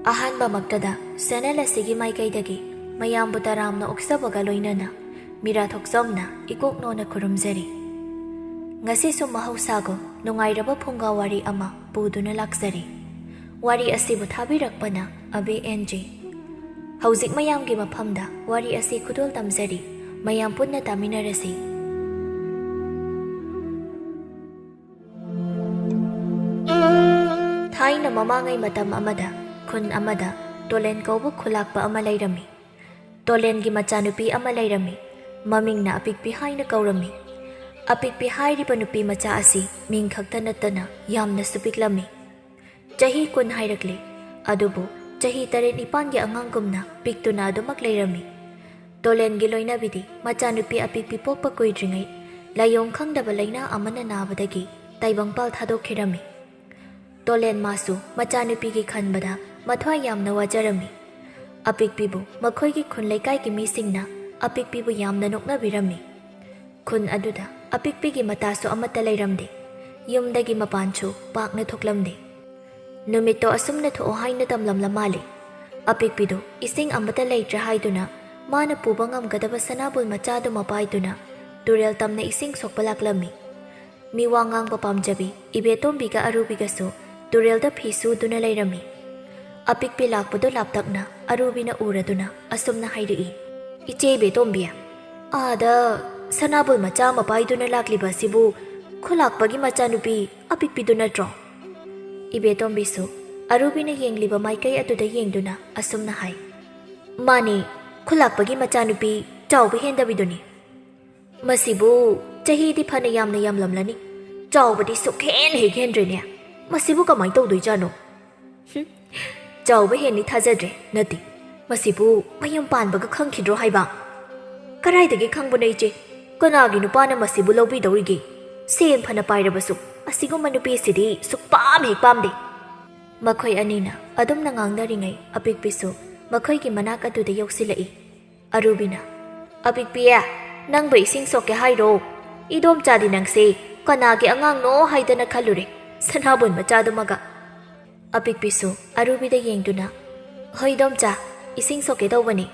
ꯑꯍꯥꯟꯕꯃꯛꯇꯗ channel ꯑꯁꯤꯒꯤ ꯃꯥꯏꯀꯩꯗꯒꯤ ꯃꯌꯥꯝꯕꯨ ꯇꯔꯥꯝꯅ ꯑꯣꯛꯆꯕꯒ ꯂꯣꯏꯅꯅ ꯃꯤꯔꯥ ꯊꯣꯛꯆꯣꯝꯅ ꯏꯀꯣꯛꯅꯣꯅ ꯈꯨꯔꯨꯝꯖꯔꯤ꯫ ꯉꯁꯤꯁꯨ ꯃꯍꯧꯁꯥꯒꯨꯝ ꯅꯨꯡꯉꯥꯏꯔꯕ ꯐꯨꯡꯒꯥ ꯋꯥꯔꯤ ꯑꯃ ꯄꯨꯗꯨꯅ ꯂꯥꯛꯆꯔꯤ꯫ ꯋꯥꯔꯤ ꯑꯁꯤꯕꯨ ꯊꯥꯕꯤꯔꯛꯄꯅ 𝐴𝐵 ꯍꯧꯖꯤꯛ ꯃꯌꯥꯝꯒꯤ ꯃꯐꯝꯗ ꯋꯥꯔꯤ ꯑꯁꯤ ꯈꯨꯗꯣꯜ ꯇꯝꯖꯔꯤ꯫ ꯃꯌꯥꯝ ꯄꯨꯟꯅ ꯇꯥꯃꯤꯟꯅꯔꯁꯤ꯫ ꯊꯥꯏꯅ ꯃꯃꯥꯡꯉꯩ ꯃꯇꯝ ꯑꯃꯗ ꯈꯨꯟ ꯑꯃꯗ ꯇꯣꯂꯦꯟ ꯀꯧꯕ ꯈꯨꯂꯥꯛꯄ ꯑꯃ ꯂꯩꯔꯝꯃꯤ꯫ ꯇꯣꯂꯦꯟꯒꯤ ꯃꯆꯥꯅꯨꯄꯤ ꯑꯃ ꯂꯩꯔꯝꯃꯤ꯫ ꯃꯃꯤꯡꯅ ꯑꯄꯤꯛꯄꯤ ꯍꯥꯏꯅ ꯀꯧꯔꯝꯃꯤ꯫ ꯑꯄꯤꯛꯄꯤ ꯍꯥꯏꯔꯤꯕ ꯅꯨꯄꯤ ꯃꯆꯥ ꯑꯁꯤ ꯃꯤꯡ ꯈꯛꯇ ꯅꯠꯇꯅ ꯌꯥꯝꯅꯁꯨ ꯄꯤꯛꯂꯝꯃꯤ꯫ ꯆꯍꯤ 10 ꯍꯥꯏꯔꯛꯂꯦ, ꯑꯗꯨꯕꯨ ꯆꯍꯤ 9-9ꯒꯤ ꯑꯉꯥꯡꯒꯨꯝꯅ ꯄꯤꯛꯇꯨꯅ ꯑꯗꯨꯃꯛ ꯂꯩꯔꯝꯃꯤ꯫ ꯇꯣꯂꯦꯟꯒꯤ ꯂꯣꯏꯅꯕꯤꯗꯤ ꯃꯆꯥꯅꯨꯄꯤ ꯑꯄꯤꯛꯄꯤ ꯄꯣꯛꯄ ꯀꯨꯏꯗ꯭ꯔꯤꯉꯩ ꯂꯥꯏꯑꯣꯡ ꯈꯪꯗꯕ ꯂꯩꯅꯥ ꯑꯃꯅ ꯅꯥꯕꯗꯒꯤ ꯇꯥꯏꯕꯪꯄꯥꯜ ꯊꯥꯗꯣꯛꯈꯤꯔꯝꯃꯤ꯫ ꯇꯣꯂꯦꯟ ꯃꯥꯁꯨ ꯃꯆꯥꯅꯨꯄꯤꯒꯤ ꯈꯟꯕꯗ ꯃꯊ꯭ꯋꯥꯏ ꯌꯥꯝꯅ ꯋꯥꯖꯔꯝꯃꯤ꯫ ꯑꯄꯤꯛꯄꯤꯕꯨ ꯃꯈꯣꯏꯒꯤ ꯈꯨꯟ ꯂꯩꯀꯥꯏꯒꯤ ꯃꯤꯁꯤꯡꯅ ꯑꯄꯤꯛꯄꯤꯕꯨ ꯌꯥꯝꯅ ꯅꯣꯛꯅꯕꯤꯔꯝꯃꯤ꯫ ꯈꯨꯟ ꯑꯗꯨꯗ ꯑꯄꯤꯛꯄꯤꯒꯤ ꯃꯇꯥꯁꯨ ꯑꯃꯠꯇ ꯂꯩꯔꯝꯗꯦ꯫ ꯌꯨꯝꯗꯒꯤ ꯃꯄꯥꯟꯁꯨ ꯄꯥꯛꯅ ꯊꯣꯛꯂꯝꯗꯦ꯫ ꯅꯨꯃꯤꯠꯇꯣ ꯑꯁꯨꯝꯅ ꯊꯣꯛꯑꯣ ꯍꯥꯏꯅ ꯇꯝꯂꯝꯂ ꯃꯥꯜꯂꯤ꯫ ꯑꯄꯤꯛꯄꯤꯗꯨ ꯏꯁꯤꯡ ꯑꯃꯠꯇ ꯂꯩꯇ꯭ꯔꯦ ꯍꯥꯏꯗꯨꯅ ꯃꯥꯅ ꯄꯨꯕ ꯉꯝꯒꯗꯕ ꯁꯅꯥꯕꯨꯜ ꯃꯆꯥꯗꯨꯃ ꯄꯥꯏꯗꯨꯅ ꯇꯨꯔꯦꯜ ꯇꯝꯅ ꯏꯁꯤꯡ ꯁꯣꯛꯄ ꯂꯥꯛꯂꯝꯃꯤ꯫ ꯃꯤ ꯋꯥ ꯉꯥꯡꯕ ꯄꯥꯝꯖꯕꯤ ꯏꯕꯦꯇꯣꯝꯕꯤꯒ ꯑꯔꯨꯕꯤꯒꯁꯨ ꯇꯨꯔꯦꯜꯗ ꯐꯤ ꯁꯨꯗꯨꯅ ꯂꯩꯔꯝꯃꯤ꯫ ꯑꯄꯤꯛꯄꯤ ꯂꯥꯛꯄꯗꯨ ꯂꯥꯞꯇꯛꯅ ꯑꯔꯨꯕꯤꯅ ꯎꯔꯗꯨꯅ ꯑꯁꯨꯝꯅ ꯍꯥꯏꯔꯛꯏ, "ꯏꯆꯦ ꯏꯕꯦꯇꯣꯝꯕꯤ, ꯑꯥꯗ ꯁꯅꯥꯕꯨꯜ ꯃꯆꯥ ꯑꯃ ꯄꯥꯏꯗꯨꯅ ꯂꯥꯛꯂꯤꯕ ꯑꯁꯤꯕꯨ ꯈꯨꯂꯥꯛꯄꯒꯤ ꯃꯆꯥꯅꯨꯄꯤ ꯑꯄꯤꯛꯄꯤꯗꯨ ꯅꯠꯇ꯭ꯔꯣ?" ꯏꯕꯦꯇꯣꯝꯕꯤꯁꯨ ꯑꯔꯨꯕꯤꯅ ꯌꯦꯡꯂꯤꯕ ꯃꯥꯏꯀꯩ ꯑꯗꯨꯗ ꯌꯦꯡꯗꯨꯅ ꯑꯁꯨꯝꯅ ꯍꯥꯏ, "ꯃꯥꯅꯤ, ꯈꯨꯂꯥꯛꯄꯒꯤ ꯃꯆꯥꯅꯨꯄꯤ ꯆꯥꯎꯕ ꯍꯦꯟꯗꯕꯤꯗꯨꯅꯤ꯫ ꯃꯁꯤꯕꯨ ꯆꯍꯤꯗꯤ ꯐꯅ ꯌꯥꯝꯅ ꯌꯥꯝꯂꯝꯂꯅꯤ, ꯆꯥꯎꯕꯗꯤ ꯁꯨꯛꯍꯦꯟ ꯍꯦꯛ ꯍꯦꯟꯗ꯭ꯔꯦꯅꯦ꯫ ꯃꯁꯤꯕꯨ ꯀꯃꯥꯏ ꯇꯧꯗꯣꯏꯖꯥꯠꯅꯣ? ꯆꯥꯎꯕ ꯍꯦꯟꯅꯤ ꯊꯥꯖꯗ꯭ꯔꯦ, ꯅꯠꯇꯦ, ꯃꯁꯤꯕꯨ ꯃꯌꯨꯝ ꯄꯥꯟꯕꯒ ꯈꯪꯈꯤꯗ꯭ꯔꯣ ꯍꯥꯏꯕ?" "ꯀꯔꯥꯏꯗꯒꯤ ꯈꯪꯕꯅꯣ ꯏꯆꯦ? ꯀꯅꯥꯒꯤ ꯅꯨꯄꯥꯅ ꯃꯁꯤꯕꯨ ꯂꯧꯕꯤꯗꯧꯔꯤꯒꯦ? ꯁꯦꯟ ꯐꯅ ꯄꯥꯏꯔꯕꯁꯨ ꯑꯁꯤꯒꯨꯝꯕ ꯅꯨꯄꯤꯁꯤꯗꯤ ꯁꯨꯛꯄꯥꯝ ꯍꯦꯛ ꯄꯥꯝꯗꯦ." ꯃꯈꯣꯏ ꯑꯅꯤꯅ ꯑꯗꯨꯝꯅ ꯉꯥꯡꯅꯔꯤꯉꯩ ꯑꯄꯤꯛꯄꯤꯁꯨ ꯃꯈꯣꯏꯒꯤ ꯃꯅꯥꯛ ꯑꯗꯨꯗ ꯌꯧꯁꯤꯜꯂꯛꯏ꯫ ꯑꯔꯨꯕꯤꯅ, "ꯑꯄꯤꯛꯄꯤ, ꯅꯪꯕꯨ ꯏꯁꯤꯡ ꯁꯣꯛꯀꯦ ꯍꯥꯏꯔꯣ? ꯏꯗꯣꯝꯆꯥꯗꯤ ꯅꯪꯁꯦ ꯀꯅꯥꯒꯤ ꯑꯉꯥꯡꯅꯣ ꯍꯥꯏꯗꯅ ꯈꯜꯂꯨꯔꯦ, ꯁꯅꯥꯕꯨꯟ ꯃꯆꯥꯗꯨꯃꯒ." ꯑꯄꯤꯛꯄꯤꯁꯨ ꯑꯔꯨꯕꯤꯗ ꯌꯦꯡꯗꯨꯅ, "ꯍꯣꯏ ꯏꯗꯣꯝꯆꯥ, ꯏꯁꯤꯡ ꯁꯣꯛꯀꯦ ꯇꯧꯕꯅꯤ."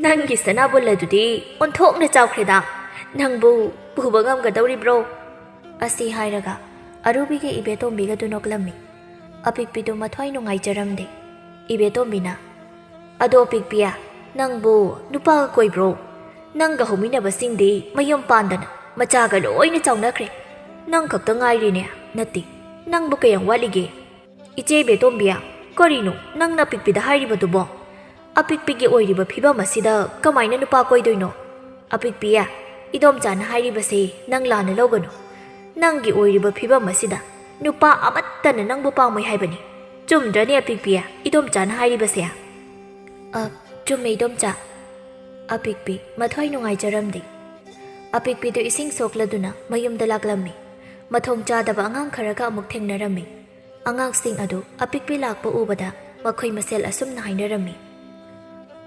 "ꯅꯪꯒꯤ ꯁꯅꯥꯕꯨꯟ ꯑꯗꯨꯗꯤ ꯑꯣꯟꯊꯣꯛꯅ ꯆꯥꯎꯈ꯭ꯔꯦꯗ, ꯅꯪꯕꯨ ꯄꯨꯕ ꯉꯝꯒꯗꯧꯔꯤꯕ꯭ꯔꯣ?" ꯑꯁꯤ ꯍꯥꯏꯔꯒ ꯑꯔꯨꯕꯤꯒꯤ ꯏꯕꯦꯇꯣꯝꯕꯤꯒꯗꯨ ꯅꯣꯛꯂꯝꯃꯤ꯫ ꯑꯄꯤꯛꯄꯤꯗꯨ ꯃꯊ꯭ꯋꯥꯏ ꯅꯨꯡꯉꯥꯏꯖꯔꯝꯗꯦ꯫ ꯏꯕꯦꯇꯣꯝꯕꯤꯅ, "ꯑꯗꯣ ꯑꯄꯤꯛꯄꯤ, ꯅꯪꯕꯨ ꯅꯨꯄꯥꯒ ꯀꯣꯏꯕ꯭ꯔꯣ? ꯅꯪꯒ ꯍꯧꯃꯤꯟꯅꯕꯁꯤꯡꯗꯤ ꯃꯌꯨꯝ ꯄꯥꯟꯗꯅ ꯃꯆꯥꯒ ꯂꯣꯏꯅ ꯆꯥꯎꯅꯈ꯭ꯔꯦ, ꯅꯪ ꯈꯛꯇ ꯉꯥꯏꯔꯤꯅꯦ, ꯅꯠꯇꯦ, ꯅꯪꯕꯨ ꯀꯌꯥꯝ ꯋꯥꯠꯂꯤꯒꯦ?" "ꯏꯆꯦ ꯏꯕꯦꯇꯣꯝꯕꯤ, ꯀꯔꯤꯅꯣ ꯅꯪꯅ ꯑꯄꯤꯛꯄꯤꯗ ꯍꯥꯏꯔꯤꯕꯗꯨꯕꯣ? ꯑꯄꯤꯛꯄꯤꯒꯤ ꯑꯣꯏꯔꯤꯕ ꯐꯤꯕꯝ ꯑꯁꯤꯗ ꯀꯃꯥꯏꯅ ꯅꯨꯄꯥ ꯀꯣꯏꯗꯣꯏꯅꯣ? ꯑꯄꯤꯛꯄꯤ, ꯏꯗꯣꯝꯆꯥꯅ ꯍꯥꯏꯔꯤꯕꯁꯦ ꯅꯪ ꯂꯥꯟꯅ ꯂꯧꯒꯅꯨ꯫ ꯅꯪꯒꯤ ꯑꯣꯏꯔꯤꯕ ꯐꯤꯕꯝ ꯑꯁꯤꯗ ꯅꯨꯄꯥ ꯑꯃꯠꯇꯅ ꯅꯪꯕꯨ ꯄꯥꯝꯃꯣꯏ ꯍꯥꯏꯕꯅꯤ꯫ ꯆꯨꯝꯗ꯭ꯔꯅꯦ ꯑꯄꯤꯛꯄꯤ, ꯏꯗꯣꯝꯆꯥꯅ ꯍꯥꯏꯔꯤꯕꯁꯦ?" "ꯆꯨꯝꯃꯦ ꯏꯗꯣꯝꯆꯥ." ꯑꯄꯤꯛꯄꯤ ꯃꯊ꯭ꯋꯥꯏ ꯅꯨꯡꯉꯥꯏꯖꯔꯝꯗꯦ꯫ ꯑꯄꯤꯛꯄꯤꯗꯨ ꯏꯁꯤꯡ ꯁꯣꯛꯂꯗꯨꯅ ꯃꯌꯨꯝꯗ ꯂꯥꯛꯂꯝꯃꯤ꯫ ꯃꯊꯣꯡ ꯆꯥꯗꯕ ꯑꯉꯥꯡ ꯈꯔꯒ ꯑꯃꯨꯛ ꯊꯦꯡꯅꯔꯝꯃꯤ꯫ ꯑꯉꯥꯡꯁꯤꯡ ꯑꯗꯨ ꯑꯄꯤꯛꯄꯤ ꯂꯥꯛꯄ ꯎꯕꯗ ꯃꯈꯣꯏ ꯃꯁꯦꯜ ꯑꯁꯨꯝꯅ ꯍꯥꯏꯅꯔꯝꯃꯤ,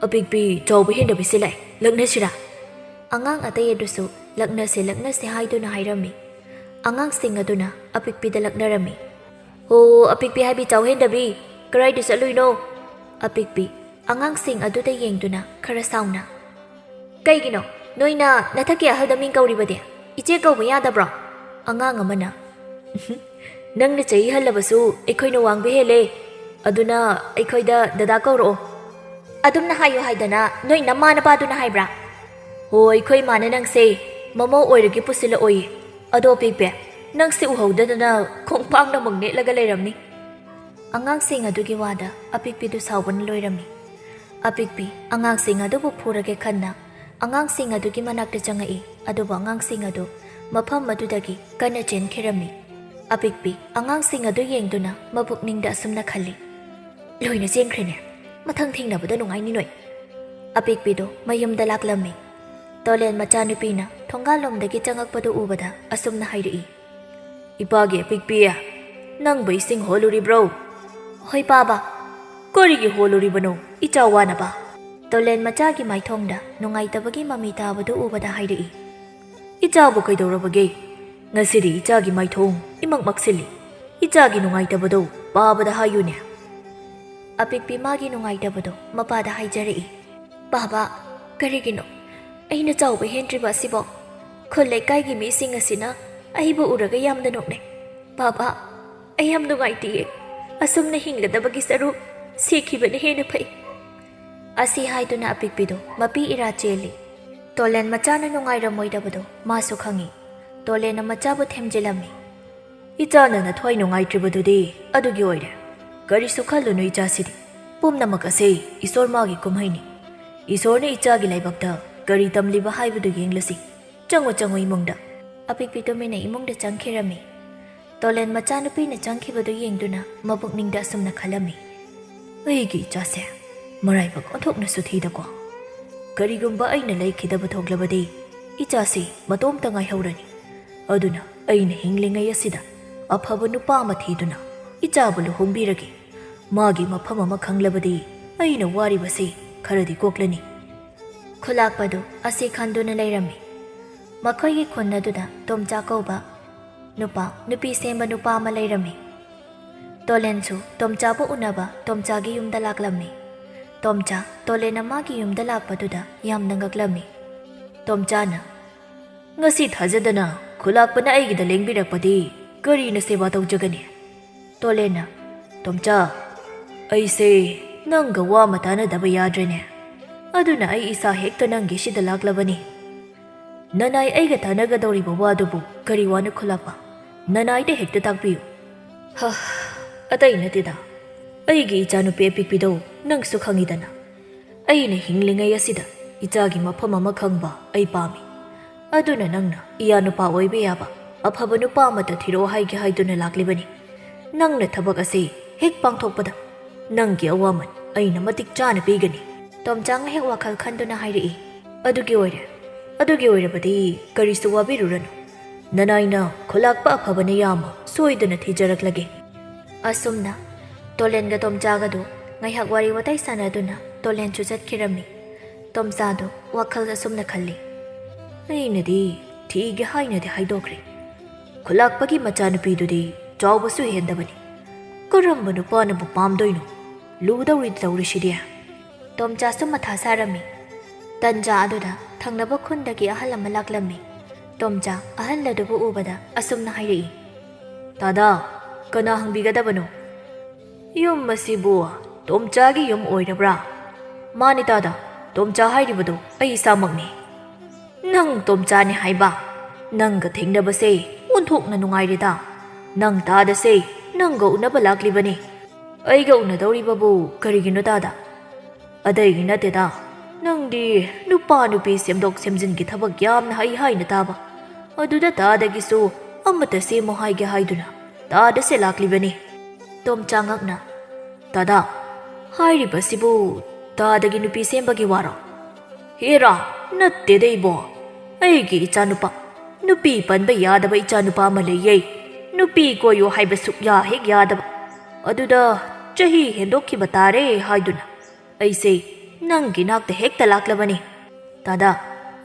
"ꯑꯄꯤꯛꯄꯤ ꯆꯥꯎꯕ ꯍꯦꯟꯗꯕꯤꯁꯤ ꯂꯥꯛꯑꯦ, ꯂꯛꯅꯁꯤꯔꯥ?" ꯑꯉꯥꯡ ꯑꯇꯩ ꯑꯗꯨꯁꯨ ꯂꯛꯅꯁꯦ ꯍꯥꯏꯗꯨꯅ ꯍꯥꯏꯔꯝꯃꯤ꯫ ꯑꯉꯥꯡꯁꯤꯡ ꯑꯗꯨꯅ ꯑꯄꯤꯛꯄꯤꯗ ꯂꯛꯅꯔꯝꯃꯤ, "ꯍꯣ ꯑꯄꯤꯛꯄꯤ ꯍꯥꯏꯕꯤ ꯆꯥꯎ ꯍꯦꯟꯗꯕꯤ, ꯀꯔꯥꯏꯗ ꯆꯠꯂꯨꯏꯅꯣ?" ꯑꯄꯤꯛꯄꯤ ꯑꯉꯥꯡꯁꯤꯡ ꯑꯗꯨꯗ ꯌꯦꯡꯗꯨꯅ ꯈꯔ ꯁꯥꯎꯅ, "ꯀꯩꯒꯤꯅꯣ ꯅꯣꯏꯅ ꯅꯊꯛꯀꯤ ꯑꯍꯜꯗ ꯃꯤꯡ ꯀꯧꯔꯤꯕꯗꯤ? ꯏꯆꯦ ꯀꯧꯕ ꯌꯥꯗꯕ꯭ꯔꯣ?" ꯑꯉꯥꯡ ꯑꯃꯅ, "ꯅꯪꯅ ꯆꯍꯤ ꯍꯜꯂꯕꯁꯨ ꯑꯩꯈꯣꯏꯅ ꯋꯥꯡꯕ ꯍꯦꯜꯂꯦ, ꯑꯗꯨꯅ ꯑꯩꯈꯣꯏꯗ ꯗꯗꯥ ꯀꯧꯔꯛꯑꯣ." "ꯑꯗꯨꯝꯅ ꯍꯥꯏꯌꯨ ꯍꯥꯏꯗꯅ ꯅꯣꯏ ꯅꯃꯥ ꯅꯄꯥꯗꯨꯅ ꯍꯥꯏꯕ꯭ꯔꯥ?" "ꯍꯣ, ꯑꯩꯈꯣꯏ ꯏꯃꯥꯅ ꯅꯪꯁꯦ ꯃꯃꯧ ꯑꯣꯏꯔꯒꯦ ꯄꯨꯁꯤꯜꯂꯛꯑꯣꯌꯦ꯫ ꯑꯗꯣ ꯑꯄꯤꯛꯄꯤ, ꯅꯪꯁꯦ ꯎꯍꯧꯗꯗꯅ ꯈꯣꯡꯄꯥꯛꯅꯃꯛ ꯅꯦꯠꯂꯒ ꯂꯩꯔꯝꯅꯤ." ꯑꯉꯥꯡꯁꯤꯡ ꯑꯗꯨꯒꯤ ꯋꯥꯗ ꯑꯄꯤꯛꯄꯤꯗꯨ ꯁꯥꯎꯕꯅ ꯂꯣꯏꯔꯝꯃꯤ꯫ ꯑꯄꯤꯛꯄꯤ ꯑꯉꯥꯡꯁꯤꯡ ꯑꯗꯨꯕꯨ ꯐꯨꯔꯒꯦ ꯈꯟꯅ ꯑꯉꯥꯡꯁꯤꯡ ꯑꯗꯨꯒꯤ ꯃꯅꯥꯛꯇ ꯆꯪꯉꯛꯏ, ꯑꯗꯨꯕꯨ ꯑꯉꯥꯡꯁꯤꯡ ꯑꯗꯨ ꯃꯐꯝ ꯑꯗꯨꯗꯒꯤ ꯀꯟꯅ ꯆꯦꯟꯈꯤꯔꯝꯃꯤ꯫ ꯑꯄꯤꯛꯄꯤ ꯑꯉꯥꯡꯁꯤꯡ ꯑꯗꯨ ꯌꯦꯡꯗꯨꯅ ꯃꯄꯨꯛꯅꯤꯡꯗ ꯑꯁꯨꯝꯅ ꯈꯜꯂꯤ, "ꯂꯣꯏꯅ ꯆꯦꯟꯈ꯭ꯔꯦꯅꯦ, ꯃꯊꯪ ꯊꯦꯡꯅꯕꯗ ꯅꯨꯡꯉꯥꯏꯅꯤ ꯅꯣꯏ." ꯑꯄꯤꯛꯄꯤꯗꯨ ꯃꯌꯨꯝꯗ ꯂꯥꯛꯂꯝꯃꯤ꯫ ꯇꯣꯂꯦꯟ ꯃꯆꯥꯅꯨꯄꯤꯅ ꯊꯣꯡꯒꯥꯜꯂꯣꯝꯗꯒꯤ ꯆꯪꯉꯛꯄꯗꯨ ꯎꯕꯗ ꯑꯁꯨꯝꯅ ꯍꯥꯏꯔꯛꯏ, "ꯏꯄꯥꯒꯤ ꯑꯄꯤꯛꯄꯤ, ꯅꯪꯕꯨ ꯏꯁꯤꯡ ꯍꯣꯜꯂꯨꯔꯤꯕ꯭ꯔꯣ?" "ꯍꯣꯏ ꯄꯥꯕ." "ꯀꯔꯤꯒꯤ ꯍꯣꯜꯂꯨꯔꯤꯕꯅꯣ, ꯏꯆꯥ ꯋꯥꯅꯕ?" ꯇꯣꯂꯦꯟ ꯃꯆꯥꯒꯤ ꯃꯥꯏꯊꯣꯡꯗ ꯅꯨꯡꯉꯥꯏꯇꯕꯒꯤ ꯃꯃꯤ ꯇꯥꯕꯗꯨ ꯎꯕꯗ ꯍꯥꯏꯔꯛꯏ, "ꯏꯆꯥꯕꯨ ꯀꯩꯗꯧꯔꯕꯒꯦ? ꯉꯁꯤꯗꯤ ꯏꯆꯥꯒꯤ ꯃꯥꯏꯊꯣꯡ ꯏꯃꯛ ꯃꯛꯁꯤꯜꯂꯤ, ꯏꯆꯥꯒꯤ ꯅꯨꯡꯉꯥꯏꯇꯕꯗꯣ ꯄꯥꯕꯗ ꯍꯥꯏꯌꯨꯅꯦ." ꯑꯄꯤꯛꯄꯤ ꯃꯥꯒꯤ ꯅꯨꯡꯉꯥꯏꯇꯕꯗꯣ ꯃꯄꯥꯗ ꯍꯥꯏꯖꯔꯛꯏ꯫ ꯕꯥꯕꯥ, ꯀꯔꯤꯒꯤꯅꯣ ꯑꯩꯅ ꯆꯥꯎꯕ ꯍꯦꯟꯗ꯭ꯔꯤꯕ ꯑꯁꯤꯕꯣ? ꯈꯨꯜ ꯂꯩꯀꯥꯏꯒꯤ ꯃꯤꯁꯤꯡ ꯑꯁꯤꯅ ꯑꯩꯕꯨ ꯎꯔꯒ ꯌꯥꯝꯅ ꯅꯣꯛꯅꯩ꯫ ꯕꯥꯕꯥ, ꯑꯩ ꯌꯥꯝ ꯅꯨꯡꯉꯥꯏꯇꯤꯌꯦ꯫ ꯑꯁꯨꯝꯅ ꯍꯤꯡꯒꯗꯕꯒꯤ ꯁꯔꯨꯛ ꯁꯤꯈꯤꯕꯅ ꯍꯦꯟꯅ ꯐꯩ꯫ ꯑꯁꯤ ꯍꯥꯏꯗꯨꯅ ꯑꯄꯤꯛꯄꯤꯗꯣ ꯃꯄꯤ ꯏꯔꯥ ꯆꯦꯜꯂꯤ꯫ ꯇꯣꯂꯦꯟ ꯃꯆꯥꯅ ꯅꯨꯡꯉꯥꯏꯔꯝꯃꯣꯏꯗꯕꯗꯣ ꯃꯥꯁꯨ ꯈꯪꯏ꯫ ꯇꯣꯂꯦꯟꯅ ꯃꯆꯥꯕꯨ ꯊꯦꯝꯖꯤꯜꯂꯝꯃꯤ꯫ ꯏꯆꯥꯅ ꯅꯊ꯭ꯋꯥꯏ ꯅꯨꯡꯉꯥꯏꯇ꯭ꯔꯤꯕꯗꯨꯗꯤ ꯑꯗꯨꯒꯤ ꯑꯣꯏꯔꯦ꯫ ꯀꯔꯤꯁꯨ ꯈꯜꯂꯨꯅꯨ ꯏꯆꯥꯁꯤꯗꯤ꯫ ꯄꯨꯝꯅꯃꯛ ꯑꯁꯤ ꯏꯁꯣꯔ ꯃꯥꯒꯤ ꯀꯨꯝꯍꯩꯅꯤ꯫ ꯏꯁꯣꯔꯅ ꯏꯆꯥꯒꯤ ꯂꯥꯏꯕꯛꯇ ꯀꯔꯤ ꯇꯝꯂꯤꯕ ꯍꯥꯏꯕꯗꯨ ꯌꯦꯡꯂꯁꯤ꯫ ꯆꯪꯉꯨ ꯏꯃꯨꯡꯗ꯫ ꯑꯄꯤꯛꯄꯤ ꯇꯨꯃꯤꯟꯅ ꯏꯃꯨꯡꯗ ꯆꯪꯈꯤꯔꯝꯃꯤ꯫ ꯇꯣꯂꯦꯟ ꯃꯆꯥꯅꯨꯄꯤꯅ ꯆꯪꯈꯤꯕꯗꯨ ꯌꯦꯡꯗꯨꯅ ꯃꯄꯨꯛꯅꯤꯡꯗ ꯑꯁꯨꯝꯅ ꯈꯜꯂꯝꯃꯤ꯫ ꯑꯩꯒꯤ ꯏꯆꯥꯁꯦ ꯃꯔꯥꯏꯕꯛ ꯑꯣꯟꯊꯣꯛꯅꯁꯨ ꯊꯤꯗꯀꯣ꯫ ꯀꯔꯤꯒꯨꯝꯕ ꯑꯩꯅ ꯂꯩꯈꯤꯗꯕ ꯊꯣꯛꯂꯕꯗꯤ ꯏꯆꯥꯁꯤ ꯃꯇꯣꯝꯇ ꯉꯥꯏꯍꯧꯔꯅꯤ꯫ ꯑꯗꯨꯅ ꯑꯩꯅ ꯍꯤꯡꯂꯤꯉꯩ ꯑꯁꯤꯗ ꯑꯐꯕ ꯅꯨꯄꯥ ꯑꯃ ꯊꯤꯗꯨꯅ ꯏꯆꯥꯕꯨ ꯂꯨꯍꯣꯡꯕꯤꯔꯒꯦ꯫ ꯃꯥꯒꯤ ꯃꯐꯝ ꯑꯃ ꯈꯪꯂꯕꯗꯤ ꯑꯩꯅ ꯋꯥꯔꯤꯕꯁꯤ ꯈꯔꯗꯤ ꯀꯣꯛꯂꯅꯤ꯫ ꯈꯨꯂꯥꯛꯄꯗꯨ ꯑꯁꯤ ꯈꯟꯗꯨꯅ ꯂꯩꯔꯝꯃꯤ꯫ ꯃꯈꯣꯏꯒꯤ ꯈꯨꯟ ꯑꯗꯨꯗ ꯇꯣꯝꯆꯥ ꯀꯧꯕ ꯅꯨꯄꯤ ꯁꯦꯝꯕ ꯅꯨꯄꯥ ꯑꯃ ꯂꯩꯔꯝꯃꯤ꯫ ꯇꯣꯂꯦꯟꯁꯨ ꯇꯣꯝꯆꯥꯕꯨ ꯎꯅꯕ ꯇꯣꯝꯆꯥꯒꯤ ꯌꯨꯝꯗ ꯂꯥꯛꯂꯝꯃꯤ꯫ ꯇꯣꯝꯆꯥ ꯇꯣꯂꯦꯟꯅ ꯃꯥꯒꯤ ꯌꯨꯝꯗ ꯂꯥꯛꯄꯗꯨꯗ ꯌꯥꯝꯅ ꯉꯛꯂꯝꯃꯤ꯫ ꯇꯣꯝꯆꯥꯅ, ꯉꯁꯤ ꯊꯥꯖꯗꯅ ꯈꯨꯂꯥꯛꯄꯅ ꯑꯩꯒꯤꯗ ꯂꯦꯡꯕꯤꯔꯛꯄꯗꯤ ꯀꯔꯤꯅ ꯁꯦꯕꯥ ꯇꯧꯖꯒꯅꯤ? ꯇꯣꯂꯦꯟꯅ, ꯇꯣꯝꯆꯥ, ꯑꯩꯁꯦ ꯅꯪꯒ ꯋꯥ ꯑꯃ ꯇꯥꯟꯅꯗꯕ ꯌꯥꯗ꯭ꯔꯦꯅꯦ꯫ ꯑꯗꯨꯅ ꯑꯩ ꯏꯁꯥ ꯍꯦꯛꯇ ꯅꯪꯒꯤ ꯁꯤꯗ ꯂꯥꯛꯂꯕꯅꯤ꯫ ꯅꯅꯥꯏ ꯑꯩꯒ ꯇꯥꯟꯅꯒꯗꯧꯔꯤꯕ ꯋꯥꯗꯨꯕꯨ ꯀꯔꯤ ꯋꯥꯅ ꯈꯨꯂꯥꯛꯄ? ꯅꯅꯥꯏꯗ ꯍꯦꯛꯇ ꯇꯥꯛꯄꯤꯌꯨ꯫ ꯑꯇꯩ ꯅꯠꯇꯦꯗ, ꯑꯩꯒꯤ ꯏꯆꯥꯅꯨꯄꯤ ꯑꯄꯤꯛꯄꯤꯗꯣ ꯅꯪꯁꯨ ꯈꯪꯏꯗꯅ꯫ ꯑꯩꯅ ꯍꯤꯡꯂꯤꯉꯩ ꯑꯁꯤꯗ ꯏꯆꯥꯒꯤ ꯃꯐꯝ ꯑꯃ ꯈꯪꯕ ꯑꯩ ꯄꯥꯝꯃꯤ꯫ ꯑꯗꯨꯅ ꯅꯪꯅ ꯏꯌꯥꯅꯨꯄꯥ ꯑꯣꯏꯕ ꯌꯥꯕ ꯑꯐꯕ ꯅꯨꯄꯥ ꯑꯃꯗ ꯊꯤꯔꯛꯑꯣ ꯍꯥꯏꯒꯦ ꯍꯥꯏꯗꯨꯅ ꯂꯥꯛꯂꯤꯕꯅꯤ꯫ ꯅꯪꯅ ꯊꯕꯛ ꯑꯁꯤ ꯍꯦꯛ ꯄꯥꯡꯊꯣꯛꯄꯗ ꯅꯪꯒꯤ ꯑꯋꯥꯃꯟ ꯑꯩꯅ ꯃꯇꯤꯛ ꯆꯥꯅ ꯄꯤꯒꯅꯤ꯫ ꯇꯣꯝꯆꯥ ꯉꯥꯏꯍꯥꯛ ꯋꯥꯈꯜ ꯈꯟꯗꯨꯅ ꯍꯥꯏꯔꯛꯏ꯫ ꯑꯗꯨꯒꯤ ꯑꯣꯏꯔꯕꯗꯤ ꯀꯔꯤꯁꯨ ꯋꯥꯕꯤꯔꯨꯔꯅꯨ꯫ ꯅꯅꯥꯏꯅ ꯈꯨꯂꯥꯛꯄ ꯑꯐꯕꯅ ꯌꯥꯝꯃ ꯁꯣꯏꯗꯅ ꯊꯤꯖꯔꯛꯂꯒꯦ꯫ ꯑꯁꯨꯝꯅ ꯇꯣꯂꯦꯟꯒ ꯇꯣꯝꯆꯥꯒꯗꯨ ꯉꯥꯏꯍꯥꯛ ꯋꯥꯔꯤ ꯋꯥꯇꯥꯏ ꯁꯥꯟꯅꯗꯨꯅ ꯇꯣꯂꯦꯟꯁꯨ ꯆꯠꯈꯤꯔꯝꯃꯤ꯫ ꯇꯣꯝꯆꯥꯗꯨ ꯋꯥꯈꯜ ꯑꯁꯨꯝꯅ ꯈꯜꯂꯤ꯫ ꯑꯩꯅꯗꯤ ꯊꯤꯒꯦ ꯍꯥꯏꯅꯗꯤ ꯍꯥꯏꯗꯣꯛꯈ꯭ꯔꯦ꯫ ꯈꯨꯂꯥꯛꯄꯒꯤ ꯃꯆꯥꯅꯨꯄꯤꯗꯨꯗꯤ ꯆꯥꯎꯕꯁꯨ ꯍꯦꯟꯗꯕꯅꯤ꯫ ꯀꯔꯝꯕ ꯅꯨꯄꯥꯅꯕꯨ ꯄꯥꯝꯗꯣꯏꯅꯣ? ꯂꯨꯗꯧꯔꯤ ꯇꯧꯔꯤꯁꯤꯗꯤ꯫ ꯇꯣꯝꯆꯥꯁꯨ ꯃꯊꯥ ꯁꯥꯔꯝꯃꯤ꯫ ꯇꯟꯖꯥ ꯑꯗꯨꯗ ꯊꯪꯅꯕ ꯈꯨꯟꯗꯒꯤ ꯑꯍꯜ ꯑꯃ ꯂꯥꯛꯂꯝꯃꯤ꯫ ꯇꯣꯝꯆꯥ ꯑꯍꯜ ꯑꯗꯨꯕꯨ ꯎꯕꯗ ꯑꯁꯨꯝꯅ ꯍꯥꯏꯔꯛꯏ꯫ ꯇꯥꯗꯥ, ꯀꯅꯥ ꯍꯪꯕꯤꯒꯗꯕꯅꯣ? ꯌꯨꯝ ꯑꯁꯤꯕꯨ ꯇꯣꯝꯆꯥꯒꯤ ꯌꯨꯝ ꯑꯣꯏꯔꯕ꯭ꯔꯥ? ꯃꯥꯅꯤ ꯇꯥꯗꯥ, ꯇꯣꯝꯆꯥ ꯍꯥꯏꯔꯤꯕꯗꯣ ꯑꯩ ꯏꯁꯥꯃꯛꯅꯤ꯫ ꯅꯪ ꯇꯣꯝꯆꯥꯅꯤ ꯍꯥꯏꯕ? ꯅꯪꯒ ꯊꯦꯡꯅꯕꯁꯦ ꯑꯣꯟꯊꯣꯛꯅ ꯅꯨꯡꯉꯥꯏꯔꯦꯗ꯫ ꯅꯪ ꯇꯥꯗꯁꯦ ꯅꯪꯒ ꯎꯅꯕ ꯂꯥꯛꯂꯤꯕꯅꯤ꯫ ꯑꯩꯒ ꯎꯅꯗꯧꯔꯤꯕꯕꯨ ꯀꯔꯤꯒꯤꯅꯣ ꯇꯥꯗꯥ? ꯑꯇꯩꯒꯤ ꯅꯠꯇꯦꯗ, ꯅꯪꯗꯤ ꯅꯨꯄꯥ ꯅꯨꯄꯤ ꯁꯦꯝꯗꯣꯛ ꯁꯦꯝꯖꯤꯟꯒꯤ ꯊꯕꯛ ꯌꯥꯝꯅ ꯍꯩ ꯍꯥꯏꯅ ꯇꯥꯕ꯫ ꯑꯗꯨꯗ ꯇꯥꯗꯒꯤꯁꯨ ꯑꯃꯠꯇ ꯁꯦꯝꯃꯣ ꯍꯥꯏꯒꯦ ꯍꯥꯏꯗꯨꯅ ꯇꯥꯗꯁꯦ ꯂꯥꯛꯂꯤꯕꯅꯤ꯫ ꯇꯣꯝꯆꯥ ꯉꯛꯅ, ꯇꯥꯗꯥ, ꯍꯥꯏꯔꯤꯕꯁꯤꯕꯨ ꯇꯥꯗꯒꯤ ꯅꯨꯄꯤ ꯁꯦꯝꯕꯒꯤ ꯋꯥꯔꯣ? ꯍꯦꯔꯥ, ꯅꯠꯇꯦꯗ ꯏꯕꯣ꯫ ꯑꯩꯒꯤ ꯏꯆꯥꯅꯨꯄꯥ, ꯅꯨꯄꯤ ꯄꯟꯕ ꯌꯥꯗꯕ ꯏꯆꯥꯅꯨꯄꯥ ꯑꯃ ꯂꯩꯌꯦ꯫ ꯅꯨꯄꯤ ꯀꯣꯏꯌꯣ ꯍꯥꯏꯕ ꯁꯨꯛꯌꯥ ꯍꯦꯛ ꯌꯥꯗꯕ꯫ ꯑꯗꯨꯗ ꯆꯍꯤ ꯍꯦꯟꯗꯣꯛꯈꯤꯕ ꯇꯥꯔꯦ ꯍꯥꯏꯗꯨꯅ ꯑꯩꯁꯦ ꯅꯪꯒꯤ ꯅꯥꯛꯇ ꯍꯦꯛꯇ ꯂꯥꯛꯂꯕꯅꯤ꯫ ꯇꯥꯗꯥ,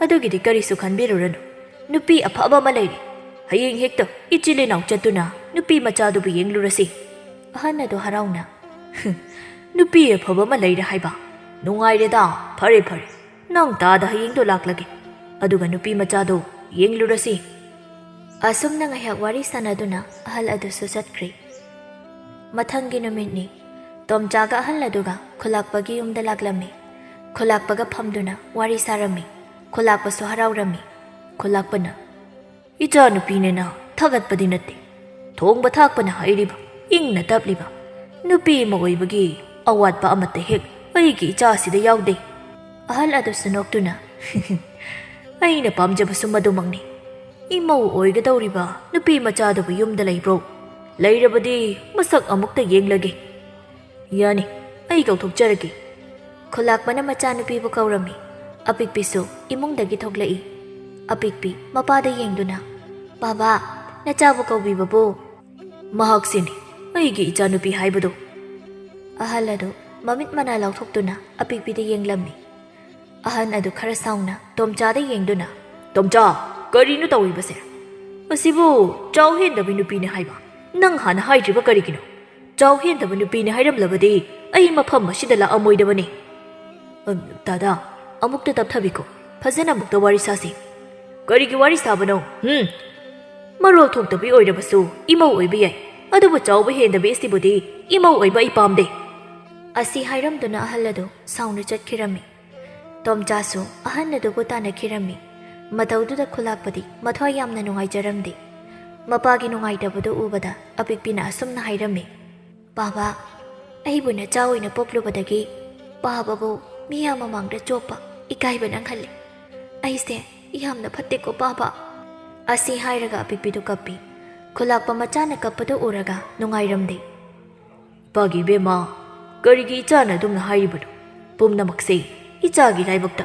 ꯑꯗꯨꯒꯤꯗꯤ ꯀꯔꯤꯁꯨ ꯈꯟꯕꯤꯔꯨꯔꯅꯨ꯫ ꯅꯨꯄꯤ ꯑꯐꯕ ꯑꯃ ꯂꯩꯔꯤ꯫ ꯍꯌꯦꯡ ꯍꯦꯛꯇ ꯏꯆꯤꯜ ꯏꯅꯥꯎ ꯆꯠꯇꯨꯅ ꯅꯨꯄꯤ ꯃꯆꯥꯗꯨꯕꯨ ꯌꯦꯡꯂꯨꯔꯁꯤ꯫ ꯑꯍꯟ ꯑꯗꯨ ꯍꯔꯥꯎꯅ, ꯅꯨꯄꯤ ꯑꯐꯕ ꯑꯃ ꯂꯩꯔꯦ ꯍꯥꯏꯕ? ꯅꯨꯡꯉꯥꯏꯔꯦꯗ, ꯐꯔꯦ ꯐꯔꯦ꯫ ꯅꯪ ꯇꯥꯗ ꯍꯌꯦꯡꯗꯣ ꯂꯥꯛꯂꯒꯦ, ꯑꯗꯨꯒ ꯅꯨꯄꯤ ꯃꯆꯥꯗꯣ ꯌꯦꯡꯂꯨꯔꯁꯤ꯫ ꯑꯁꯨꯝꯅ ꯉꯥꯏꯍꯥꯛ ꯋꯥꯔꯤ ꯁꯥꯟꯅꯗꯨꯅ ꯑꯍꯜ ꯑꯗꯨꯁꯨ ꯆꯠꯈ꯭ꯔꯦ꯫ ꯃꯊꯪꯒꯤ ꯅꯨꯃꯤꯠꯅꯤ꯫ ꯇꯣꯝꯆꯥꯒ ꯑꯍꯜ ꯑꯗꯨꯒ ꯈꯨꯂꯥꯛꯄꯒꯤ ꯌꯨꯝꯗ ꯂꯥꯛꯂꯝꯃꯤ꯫ ꯈꯨꯂꯥꯛꯄꯒ ꯐꯝꯗꯨꯅ ꯋꯥꯔꯤ ꯁꯥꯔꯝꯃꯤ꯫ ꯈꯨꯂꯥꯛꯄꯁꯨ ꯍꯔꯥꯎꯔꯝꯃꯤ꯫ ꯈꯨꯂꯥꯛꯄꯅ, ꯏꯆꯥꯅꯨꯄꯤꯅꯦꯅ ꯊꯥꯒꯠꯄꯗꯤ ꯅꯠꯇꯦ, ꯊꯣꯡꯕ ꯊꯥꯛꯄꯅ ꯍꯩꯔꯤꯕ, ꯏꯪꯅ ꯇꯞꯂꯤꯕ ꯅꯨꯄꯤ ꯑꯃ ꯑꯣꯏꯕꯒꯤ ꯑꯋꯥꯠꯄ ꯑꯃꯠꯇ ꯍꯦꯛ ꯑꯩꯒꯤ ꯏꯆꯥꯁꯤꯗ ꯌꯥꯎꯗꯦ꯫ ꯑꯍꯜ ꯑꯗꯨꯁꯨ ꯅꯣꯛꯇꯨꯅ, ꯑꯩꯅ ꯄꯥꯝꯖꯕꯁꯨ ꯃꯗꯨꯃꯛꯅꯤ꯫ ꯏꯃꯧ ꯑꯣꯏꯒꯗꯧꯔꯤꯕ ꯅꯨꯄꯤ ꯃꯆꯥꯗꯨꯕꯨ ꯌꯨꯝꯗ ꯂꯩꯕ꯭ꯔꯣ? ꯂꯩꯔꯕꯗꯤ ꯃꯁꯛ ꯑꯃꯨꯛꯇ ꯌꯦꯡꯂꯒꯦ꯫ ꯌꯥꯅꯤ, ꯑꯩ ꯀꯧꯊꯣꯛꯆꯔꯒꯦ꯫ ꯈꯨꯂꯥꯛꯄꯅ ꯃꯆꯥꯅꯨꯄꯤꯕꯨ ꯀꯧꯔꯝꯃꯤ꯫ ꯑꯄꯤꯛꯄꯤꯁꯨ ꯏꯃꯨꯡꯗꯒꯤ ꯊꯣꯛꯂꯛꯏ꯫ ꯑꯄꯤꯛꯄꯤ ꯃꯄꯥꯗ ꯌꯦꯡꯗꯨꯅ, ꯕꯥꯕꯥ, ꯅꯆꯥꯕꯨ ꯀꯧꯕꯤꯕꯕꯨ? ꯃꯍꯥꯛꯁꯤꯅꯤ ꯑꯩꯒꯤ ꯏꯆꯥꯅꯨꯄꯤ ꯍꯥꯏꯕꯗꯣ꯫ ꯑꯍꯜ ꯑꯗꯨ ꯃꯃꯤꯠ ꯃꯅꯥ ꯂꯥꯎꯊꯣꯛꯇꯨꯅ ꯑꯄꯤꯛꯄꯤꯗ ꯌꯦꯡꯂꯝꯃꯤ꯫ ꯑꯍꯟ ꯑꯗꯨ ꯈꯔ ꯁꯥꯎꯅ ꯇꯣꯝꯆꯥꯗ ꯌꯦꯡꯗꯨꯅ, ꯇꯣꯝꯆꯥ, ꯀꯔꯤꯅꯣ ꯇꯧꯔꯤꯕꯁꯦ? ꯑꯁꯤꯕꯨ ꯆꯥꯎꯍꯦꯟꯗꯕ ꯅꯨꯄꯤꯅꯤ ꯍꯥꯏꯕ ꯅꯪ ꯍꯥꯟꯅ ꯍꯥꯏꯗ꯭ꯔꯤꯕ ꯀꯔꯤꯒꯤꯅꯣ? ꯆꯥꯎꯍꯦꯟꯗꯕ ꯅꯨꯄꯤꯅꯤ ꯍꯥꯏꯔꯝꯂꯕꯗꯤ ꯑꯩ ꯃꯐꯝ ꯑꯁꯤꯗ ꯂꯥꯛꯑꯝꯃꯣꯏꯗꯕꯅꯤ ꯗꯥꯗꯥ ꯑꯃꯨꯛꯇ ꯇꯞꯊꯕꯤꯈꯣ ꯐꯖꯅ ꯑꯃꯨꯛꯇ ꯋꯥꯔꯤ ꯁꯥꯁꯤ ꯀꯔꯤꯒꯤ ꯋꯥꯔꯤ ꯁꯥꯕꯅꯣ ꯃꯔꯣꯜ ꯊꯣꯛꯇꯕꯤ ꯑꯣꯏꯔꯕꯁꯨ ꯏꯃꯧ ꯑꯣꯏꯕ ꯌꯥꯏ ꯑꯗꯨꯕꯨ ꯆꯥꯎꯕ ꯍꯦꯟꯗꯕꯤ ꯑꯁꯤꯕꯨꯗꯤ ꯏꯃꯧ ꯑꯣꯏꯕ ꯑꯩ ꯄꯥꯝꯗꯦ ꯑꯁꯤ ꯍꯥꯏꯔꯝꯗꯨꯅ ꯑꯍꯜ ꯑꯗꯨ ꯁꯥꯎꯅ ꯆꯠꯈꯤꯔꯝꯃꯤ ꯇꯣꯝꯆꯥꯁꯨ ꯑꯍꯟ ꯑꯗꯨꯕꯨ ꯇꯥꯟꯅꯈꯤꯔꯝꯃꯤ ꯃꯇꯧꯗꯨꯗ ꯈꯨꯂꯥꯛꯄꯗꯤ ꯃꯊ꯭ꯋꯥꯏ ꯌꯥꯝꯅ ꯅꯨꯡꯉꯥꯏꯖꯔꯝꯗꯦ ꯃꯄꯥꯒꯤ ꯅꯨꯡꯉꯥꯏꯇꯕꯗꯨ ꯎꯕꯗ ꯑꯄꯤꯛꯄꯤꯅ ꯑꯁꯨꯝꯅ ꯍꯥꯏꯔꯝꯃꯤ ꯕꯥꯕꯥ ꯑꯩꯕꯨ ꯅꯆꯥ ꯑꯣꯏꯅ ꯄꯣꯛꯂꯨꯕꯗꯒꯤ ꯕꯥꯕꯥꯕꯨ ꯃꯤꯌꯥꯝ ꯃꯃꯥꯡꯗ ꯆꯣꯞꯄ ꯏꯀꯥꯏꯕ ꯅꯪꯍꯜꯂꯤ ꯑꯩꯁꯦ ꯌꯥꯝꯅ ꯐꯠꯇꯦꯀꯣ ꯕꯥꯕꯥ ꯑꯁꯤ ꯍꯥꯏꯔꯒ ꯑꯄꯤꯛꯄꯤꯗꯨ ꯀꯞꯄꯤ ꯈꯨꯂꯥꯛꯄ ꯃꯆꯥꯅ ꯀꯞꯄꯗꯨ ꯎꯔꯒ ꯅꯨꯡꯉꯥꯏꯔꯝꯗꯦ ꯏꯄꯥꯒꯤ ꯏꯕꯦꯝꯃ ꯀꯔꯤꯒꯤ ꯏꯆꯥꯅ ꯑꯗꯨꯝꯅ ꯍꯥꯏꯔꯤꯕꯅꯣ ꯄꯨꯝꯅꯃꯛꯁꯦ ꯏꯆꯥꯒꯤ ꯂꯥꯏꯕꯛꯇ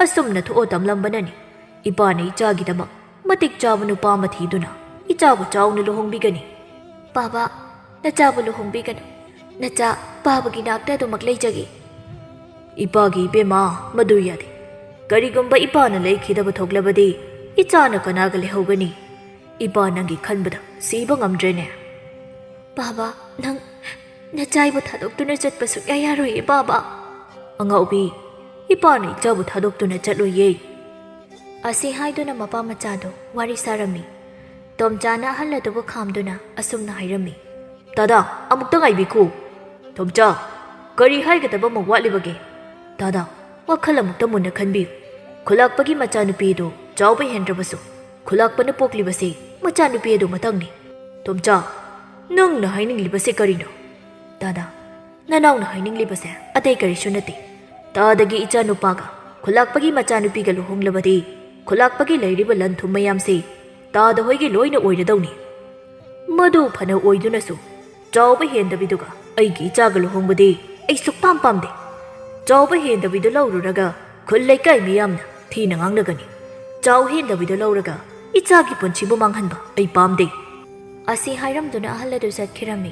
ꯑꯁꯨꯝꯅ ꯊꯣꯛꯑ ꯇꯝꯂꯝꯕꯅꯅꯤ ꯏꯄꯥꯅ ꯏꯆꯥꯒꯤꯗꯃꯛ ꯃꯇꯤꯛ ꯆꯥꯕ ꯅꯨꯄꯥ ꯑꯃ ꯊꯤꯗꯨꯅ ꯏꯆꯥꯕꯨ ꯆꯥꯎꯅ ꯂꯨꯍꯣꯡꯕꯤꯒꯅꯤ ꯕꯥꯕꯥ ꯅꯆꯥꯕꯨ ꯂꯨꯍꯣꯡꯕꯤꯒꯅꯨ ꯅꯆꯥ ꯕꯥꯕꯥꯒꯤ ꯅꯥꯛꯇ ꯑꯗꯨꯃꯛ ꯂꯩꯖꯒꯦ ꯏꯄꯥꯒꯤ ꯏꯕꯦꯝꯃ ꯃꯗꯨ ꯌꯥꯗꯦ ꯀꯔꯤꯒꯨꯝꯕ ꯏꯄꯥꯅ ꯂꯩꯈꯤꯗꯕ ꯊꯣꯛꯂꯕꯗꯤ ꯏꯆꯥꯅ ꯀꯅꯥꯒ ꯂꯩꯍꯧꯒꯅꯤ ꯏꯄꯥ ꯅꯪꯒꯤ ꯈꯟꯕꯗ ꯁꯤꯕ ꯉꯝꯗ꯭ꯔꯦꯅꯦ ꯕꯥꯕꯥ ꯅꯪ ꯅꯆꯥꯏꯕꯨ ꯊꯥꯗꯣꯛꯇꯨꯅ ꯆꯠꯄ ꯁꯨꯛꯌꯥ ꯌꯥꯔꯣꯏꯌꯦ ꯕꯥꯕꯥ ꯑꯉꯥꯎꯕꯤ ꯏꯄꯥꯅ ꯏꯆꯥꯕꯨ ꯊꯥꯗꯣꯛꯇꯨꯅ ꯆꯠꯂꯣꯏꯌꯦ ꯑꯁꯤ ꯍꯥꯏꯗꯨꯅ ꯃꯄꯥ ꯃꯆꯥꯗꯣ ꯋꯥꯔꯤ ꯁꯥꯔꯝꯃꯤ ꯇꯣꯝꯆꯥꯅ ꯑꯍꯜ ꯑꯗꯨꯕꯨ ꯈꯥꯝꯗꯨꯅ ꯑꯁꯨꯝꯅ ꯍꯥꯏꯔꯝꯃꯤ ꯗꯥꯗꯥ ꯑꯃꯨꯛꯇ ꯉꯥꯏꯕꯤꯈꯣ ꯇꯣꯝꯆꯥ ꯀꯔꯤ ꯍꯥꯏꯒꯗꯕ ꯑꯃꯨꯛ ꯋꯥꯠꯂꯤꯕꯒꯦ ꯗꯥꯗꯥ ꯋꯥꯈꯜ ꯑꯃꯨꯛꯇ ꯃꯨꯟꯅ ꯈꯟꯕꯤꯌꯨ ꯈꯨꯂꯥꯛꯄꯒꯤ ꯃꯆꯥꯅꯨꯄꯤꯗꯨ ꯆꯥꯎꯕ ꯍꯦꯟꯗ꯭ꯔꯕꯁꯨ ꯈꯨꯂꯥꯛꯄꯅ ꯄꯣꯛꯂꯤꯕꯁꯤ ꯃꯆꯥꯅꯨꯄꯤ ꯑꯗꯨ ꯃꯇꯪꯅꯤ ꯇꯣꯝꯆꯥ ꯅꯪꯅ ꯍꯥꯏꯅꯤꯡꯂꯤꯕꯁꯦ ꯀꯔꯤꯅꯣ ꯗꯥꯗꯥ ꯅꯅꯥꯎꯅ ꯍꯥꯏꯅꯤꯡꯂꯤꯕꯁꯦ ꯑꯇꯩ ꯀꯔꯤꯁꯨ ꯅꯠꯇꯦ ꯇꯥꯗꯒꯤ ꯏꯆꯥꯅꯨꯄꯥꯒ ꯈꯨꯂꯥꯛꯄꯒꯤ ꯃꯆꯥꯅꯨꯄꯤꯒ ꯂꯨꯍꯣꯡꯂꯕꯗꯤ ꯈꯨꯂꯥꯛꯄꯒꯤ ꯂꯩꯔꯤꯕ ꯂꯟ ꯊꯨꯝ ꯃꯌꯥꯝꯁꯤ ꯇꯥꯗ ꯍꯣꯏꯒꯤ ꯂꯣꯏꯅ ꯑꯣꯏꯔꯗꯧꯅꯤ ꯃꯗꯨ ꯐꯅ ꯑꯣꯏꯗꯨꯅꯁꯨ ꯆꯥꯎꯕ ꯍꯦꯟꯗꯕꯤꯗꯨꯒ ꯑꯩꯒꯤ ꯏꯆꯥꯒ ꯂꯨꯍꯣꯡꯕꯗꯤ ꯑꯩ ꯁꯨꯛꯄꯥꯝ ꯄꯥꯝꯗꯦ ꯆꯥꯎꯕ ꯍꯦꯟꯗꯕꯤꯗꯨ ꯂꯧꯔꯨꯔꯒ ꯈꯨꯜ ꯂꯩꯀꯥꯏ ꯃꯤꯌꯥꯝꯅ ꯊꯤꯅ ꯉꯥꯡꯅꯒꯅꯤ ꯆꯥꯎ ꯍꯦꯟꯗꯕꯤꯗꯨ ꯂꯧꯔꯒ ꯏꯆꯥꯒꯤ ꯄꯨꯟꯁꯤꯕꯨ ꯃꯥꯡꯍꯟꯕ ꯑꯩ ꯄꯥꯝꯗꯦ ꯑꯁꯤ ꯍꯥꯏꯔꯝꯗꯨꯅ ꯑꯍꯜ ꯑꯗꯨ ꯆꯠꯈꯤꯔꯝꯃꯤ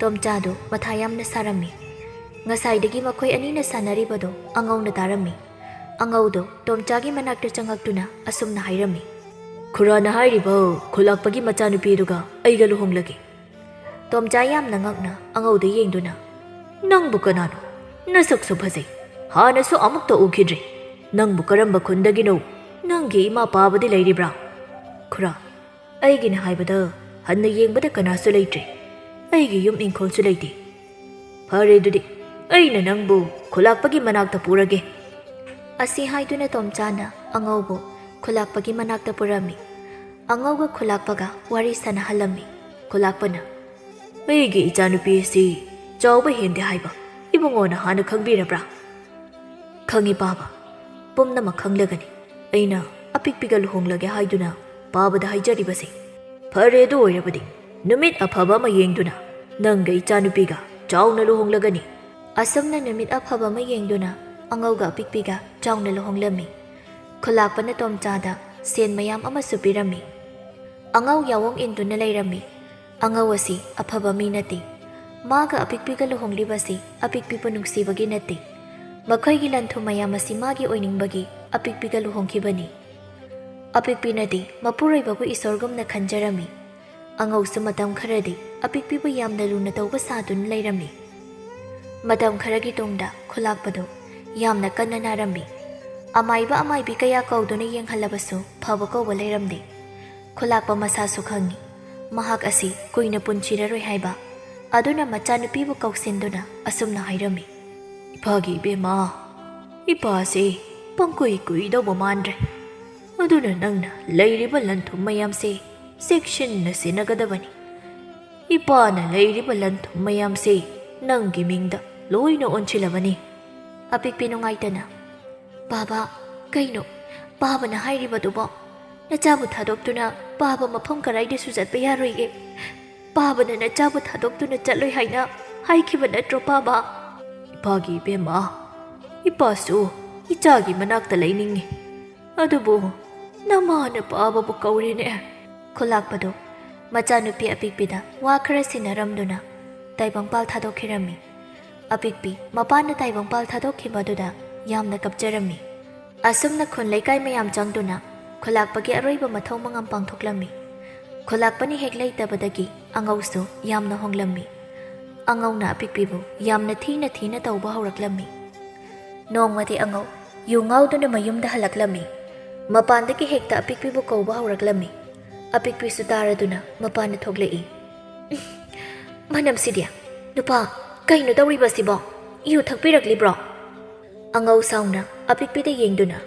ꯇꯣꯝꯆꯥꯗꯨ ꯃꯊꯥ ꯌꯥꯝꯅ ꯁꯥꯔꯝꯃꯤ ꯉꯁꯥꯏꯗꯒꯤ ꯃꯈꯣꯏ ꯑꯅꯤꯅ ꯁꯥꯟꯅꯔꯤꯕꯗꯣ ꯑꯉꯧꯅ ꯇꯥꯔꯝꯃꯤ ꯑꯉꯧꯗꯣ ꯇꯣꯝꯆꯥꯒꯤ ꯃꯅꯥꯛꯇ ꯆꯪꯉꯛꯇꯨꯅ ꯑꯁꯨꯝꯅ ꯍꯥꯏꯔꯝꯃꯤ ꯈꯨꯔꯥꯅ ꯍꯥꯏꯔꯤꯕ ꯈꯨꯂꯥꯛꯄꯒꯤ ꯃꯆꯥꯅꯨꯄꯤꯗꯨꯒ ꯑꯩꯒ ꯂꯨꯍꯣꯡꯂꯒꯦ ꯇꯣꯝꯆꯥ ꯌꯥꯝꯅ ꯉꯛꯅ ꯑꯉꯧꯗ ꯌꯦꯡꯗꯨꯅ ꯅꯪꯕꯨ ꯀꯅꯥꯅꯣ ꯅꯁꯛꯁꯨ ꯐꯖꯩ ꯍꯥꯟꯅꯁꯨ ꯑꯃꯨꯛꯇ ꯎꯈꯤꯗ꯭ꯔꯤ ꯅꯪꯕꯨ ꯀꯔꯝꯕ ꯈꯨꯟꯗꯒꯤꯅꯣ ꯅꯪꯒꯤ ꯏꯃꯥ ꯄꯥꯕꯗꯤ ꯂꯩꯔꯤꯕ꯭ꯔꯥ ꯈꯨꯔꯥ ꯑꯩꯒꯤꯅ ꯍꯥꯏꯕꯗ ꯍꯟꯅ ꯌꯦꯡꯕꯗ ꯀꯅꯥꯁꯨ ꯂꯩꯇ꯭ꯔꯦ ꯑꯩꯒꯤ ꯌꯨꯝ ꯏꯪꯈꯣꯜꯁꯨ ꯂꯩꯇꯦ ꯐꯔꯦ ꯑꯗꯨꯗꯤ ꯑꯩꯅ ꯅꯪꯕꯨ ꯈꯨꯂꯥꯛꯄꯒꯤ ꯃꯅꯥꯛꯇ ꯄꯨꯔꯒꯦ ꯑꯁꯤ ꯍꯥꯏꯗꯨꯅ ꯇꯣꯝꯆꯥꯅ ꯑꯉꯧꯕꯨ ꯈꯨꯂꯥꯛꯄꯒꯤ ꯃꯅꯥꯛꯇ ꯄꯨꯔꯝꯃꯤ ꯑꯉꯧꯒ ꯈꯨꯂꯥꯛꯄꯒ ꯋꯥꯔꯤ ꯁꯥꯟꯅꯍꯜꯂꯝꯃꯤ ꯈꯨꯂꯥꯛꯄꯅ ꯑꯩꯒꯤ ꯏꯆꯥꯅꯨꯄꯤ ꯑꯁꯤ ꯆꯥꯎꯕ ꯍꯦꯟꯗꯦ ꯍꯥꯏꯕ ꯏꯕꯨꯡꯉꯣꯅ ꯍꯥꯟꯅ ꯈꯪꯕꯤꯔꯕ꯭ꯔꯥ ꯈꯪꯉꯤ ꯕꯥꯕꯥ ꯄꯨꯝꯅꯃꯛ ꯈꯪꯂꯒꯅꯤ ꯑꯩꯅ ꯑꯄꯤꯛꯄꯤꯒ ꯂꯨꯍꯣꯡꯂꯒꯦ ꯍꯥꯏꯗꯨꯅ ꯕꯥꯕꯥꯗ ꯍꯥꯏꯖꯔꯤꯕꯁꯦ ꯐꯔꯦ ꯑꯗꯨ ꯑꯣꯏꯔꯕꯗꯤ ꯅꯨꯃꯤꯠ ꯑꯐꯕ ꯑꯃ ꯌꯦꯡꯗꯨꯅ ꯅꯪꯒ ꯏꯆꯥꯅꯨꯄꯤꯒ ꯆꯥꯎꯅ ꯂꯨꯍꯣꯡꯂꯒꯅꯤ ꯑꯁꯨꯝꯅ ꯅꯨꯃꯤꯠ ꯑꯐꯕ ꯑꯃ ꯌꯦꯡꯗꯨꯅ ꯑꯉꯧꯒ ꯑꯄꯤꯛꯄꯤꯒ ꯆꯥꯎꯅ ꯂꯨꯍꯣꯡꯂꯝꯃꯤ ꯈꯨꯂꯥꯛꯄꯅ ꯇꯣꯝꯆꯥꯗ ꯁꯦꯟ ꯃꯌꯥꯝ ꯑꯃꯁꯨ ꯄꯤꯔꯝꯃꯤ ꯑꯉꯧ ꯌꯥꯋꯣꯡ ꯏꯟꯗꯨꯅ ꯂꯩꯔꯝꯃꯤ ꯑꯉꯧ ꯑꯁꯤ ꯑꯐꯕ ꯃꯤ ꯅꯠꯇꯦ ꯃꯥꯒ ꯑꯄꯤꯛꯄꯤꯒ ꯂꯨꯍꯣꯡꯂꯤꯕꯁꯤ ꯑꯄꯤꯛꯄꯤꯕꯨ ꯅꯨꯡꯁꯤꯕꯒꯤ ꯅꯠꯇꯦ ꯃꯈꯣꯏꯒꯤ ꯂꯟꯊꯨꯝ ꯃꯌꯥꯝ ꯑꯁꯤ ꯃꯥꯒꯤ ꯑꯣꯏꯅꯤꯡꯕꯒꯤ ꯑꯄꯤꯛꯄꯤꯒ ꯂꯨꯍꯣꯡꯈꯤꯕꯅꯤ ꯑꯄꯤꯛꯄꯤꯅꯗꯤ ꯃꯄꯨꯔꯣꯏꯕꯕꯨ ꯏꯁꯣꯔꯒꯨꯝꯅ ꯈꯟꯖꯔꯝꯃꯤ ꯑꯉꯧꯁꯨ ꯃꯇꯝ ꯈꯔꯗꯤ ꯑꯄꯤꯛꯄꯤꯕꯨ ꯌꯥꯝꯅ ꯂꯨꯅ ꯇꯧꯕ ꯁꯥꯗꯨꯅ ꯂꯩꯔꯝꯃꯤ ꯃꯇꯝ ꯈꯔꯒꯤ ꯇꯨꯡꯗ ꯈꯨꯂꯥꯛꯄꯗꯨ ꯌꯥꯝꯅ ꯀꯟꯅ ꯅꯥꯔꯝꯃꯤ ꯑꯃꯥꯏꯕ ꯑꯃꯥꯏꯕꯤ ꯀꯌꯥ ꯀꯧꯗꯨꯅ ꯌꯦꯡꯍꯜꯂꯕꯁꯨ ꯐꯕ ꯀꯧꯕ ꯂꯩꯔꯝꯗꯦ ꯈꯨꯂꯥꯛꯄ ꯃꯁꯥꯁꯨ ꯈꯪꯉꯤ ꯃꯍꯥꯛ ꯑꯁꯤ ꯀꯨꯏꯅ ꯄꯨꯟꯁꯤꯔꯔꯣꯏ ꯍꯥꯏꯕ ꯑꯗꯨꯅ ꯃꯆꯥꯅꯨꯄꯤꯕꯨ ꯀꯧꯁꯤꯟꯗꯨꯅ ꯑꯁꯨꯝꯅ ꯍꯥꯏꯔꯝꯃꯤ ꯏꯄꯥꯒꯤ ꯏꯕꯦꯝꯃ ꯏꯄꯥꯁꯦ ꯄꯪꯀꯨꯏ ꯀꯨꯏꯗꯧꯕ ꯃꯥꯟꯗ꯭ꯔꯦ ꯑꯗꯨꯅ ꯅꯪꯅ ꯂꯩꯔꯤꯕ ꯂꯟꯊꯨꯝ ꯃꯌꯥꯝꯁꯦ ꯆꯦꯛꯁꯤꯟꯅ ꯁꯦꯟꯅꯒꯗꯕꯅꯤ ꯏꯄꯥꯅ ꯂꯩꯔꯤꯕ ꯂꯟꯊꯨꯝ ꯃꯌꯥꯝꯁꯦ ꯅꯪꯒꯤ ꯃꯤꯡꯗ ꯂꯣꯏꯅ ꯑꯣꯟꯁꯤꯜꯂꯕꯅꯤ ꯑꯄꯤꯛꯄꯤ ꯅꯨꯡꯉꯥꯏꯇꯅ ꯕꯥꯕꯥ ꯀꯩꯅꯣ ꯕꯥꯕꯥꯅ ꯍꯥꯏꯔꯤꯕꯗꯨꯕꯣ ꯅꯆꯥꯕꯨ ꯊꯥꯗꯣꯛꯇꯨꯅ ꯕꯥꯕꯥ ꯃꯐꯝ ꯀꯔꯥꯏꯗꯁꯨ ꯆꯠꯄ ꯌꯥꯔꯣꯏꯌꯦ ꯕꯥꯕꯥꯅ ꯅꯆꯥꯕꯨ ꯊꯥꯗꯣꯛꯇꯨꯅ ꯆꯠꯂꯣꯏ ꯍꯥꯏꯅ ꯍꯥꯏꯈꯤꯕ ꯅꯠꯇ꯭ꯔꯣ ꯕꯥꯕꯥ ꯏꯄꯥꯒꯤ ꯏꯕꯦꯝꯃ ꯏꯄꯥꯁꯨ ꯏꯆꯥꯒꯤ ꯃꯅꯥꯛꯇ ꯂꯩꯅꯤꯡꯉꯤ ꯑꯗꯨꯕꯨ ꯅꯃꯥꯅ ꯕꯥꯕꯥꯕꯨ ꯀꯧꯔꯦꯅꯦ ꯈꯨꯂꯥꯛꯄꯗꯨ ꯃꯆꯥꯅꯨꯄꯤ ꯑꯄꯤꯛꯄꯤꯗ ꯋꯥ ꯈꯔ ꯁꯤꯟꯅꯔꯝꯗꯨꯅ ꯇꯥꯏꯕꯪꯄꯥꯜ ꯊꯥꯗꯣꯛꯈꯤꯔꯝꯃꯤ ꯑꯄꯤꯛꯄꯤ ꯃꯄꯥꯅ ꯇꯥꯏꯕꯪꯄꯥꯜ ꯊꯥꯗꯣꯛꯈꯤꯕꯗꯨꯗ ꯌꯥꯝꯅ ꯀꯞꯆꯔꯝꯃꯤ ꯑꯁꯨꯝꯅ ꯈꯨꯟ ꯂꯩꯀꯥꯏ ꯃꯌꯥꯝ ꯆꯪꯗꯨꯅ ꯈꯨꯂꯥꯛꯄꯒꯤ ꯑꯔꯣꯏꯕ ꯃꯊꯧ ꯃꯉꯝ ꯄꯥꯡꯊꯣꯛꯂꯝꯃꯤ ꯈꯨꯂꯥꯛꯄꯅ ꯍꯦꯛ ꯂꯩꯇꯕꯗꯒꯤ ꯑꯉꯧꯁꯨ ꯌꯥꯝꯅ ꯍꯣꯡꯂꯝꯃꯤ ꯑꯉꯧꯅ ꯑꯄꯤꯛꯄꯤꯕꯨ ꯌꯥꯝꯅ ꯊꯤꯅ ꯇꯧꯕ ꯍꯧꯔꯛꯂꯝꯃꯤ꯫ ꯅꯣꯡꯃꯗꯤ ꯑꯉꯧ ꯌꯨ ꯉꯥꯎꯗꯨꯅ ꯃꯌꯨꯝꯗ ꯍꯜꯂꯛꯂꯝꯃꯤ꯫ ꯃꯄꯥꯟꯗꯒꯤ ꯍꯦꯛꯇ ꯑꯄꯤꯛꯄꯤꯕꯨ ꯀꯧꯕ ꯍꯧꯔꯛꯂꯝꯃꯤ꯫ ꯑꯄꯤꯛꯄꯤꯁꯨ ꯇꯥꯔꯗꯨꯅ ꯃꯄꯥꯟꯗ ꯊꯣꯛꯂꯛꯏ꯫ ꯃꯅꯝꯁꯤꯗꯤ, ꯅꯨꯄꯥ, ꯀꯩꯅꯣ ꯇꯧꯔꯤꯕꯁꯤꯕꯣ? ꯌꯨ ꯊꯛꯄꯤꯔꯛꯂꯤꯕ꯭ꯔꯣ? ꯑꯉꯧ ꯁꯥꯎꯅ ꯑꯄꯤꯛꯄꯤꯗ ꯌꯦꯡꯗꯨꯅ,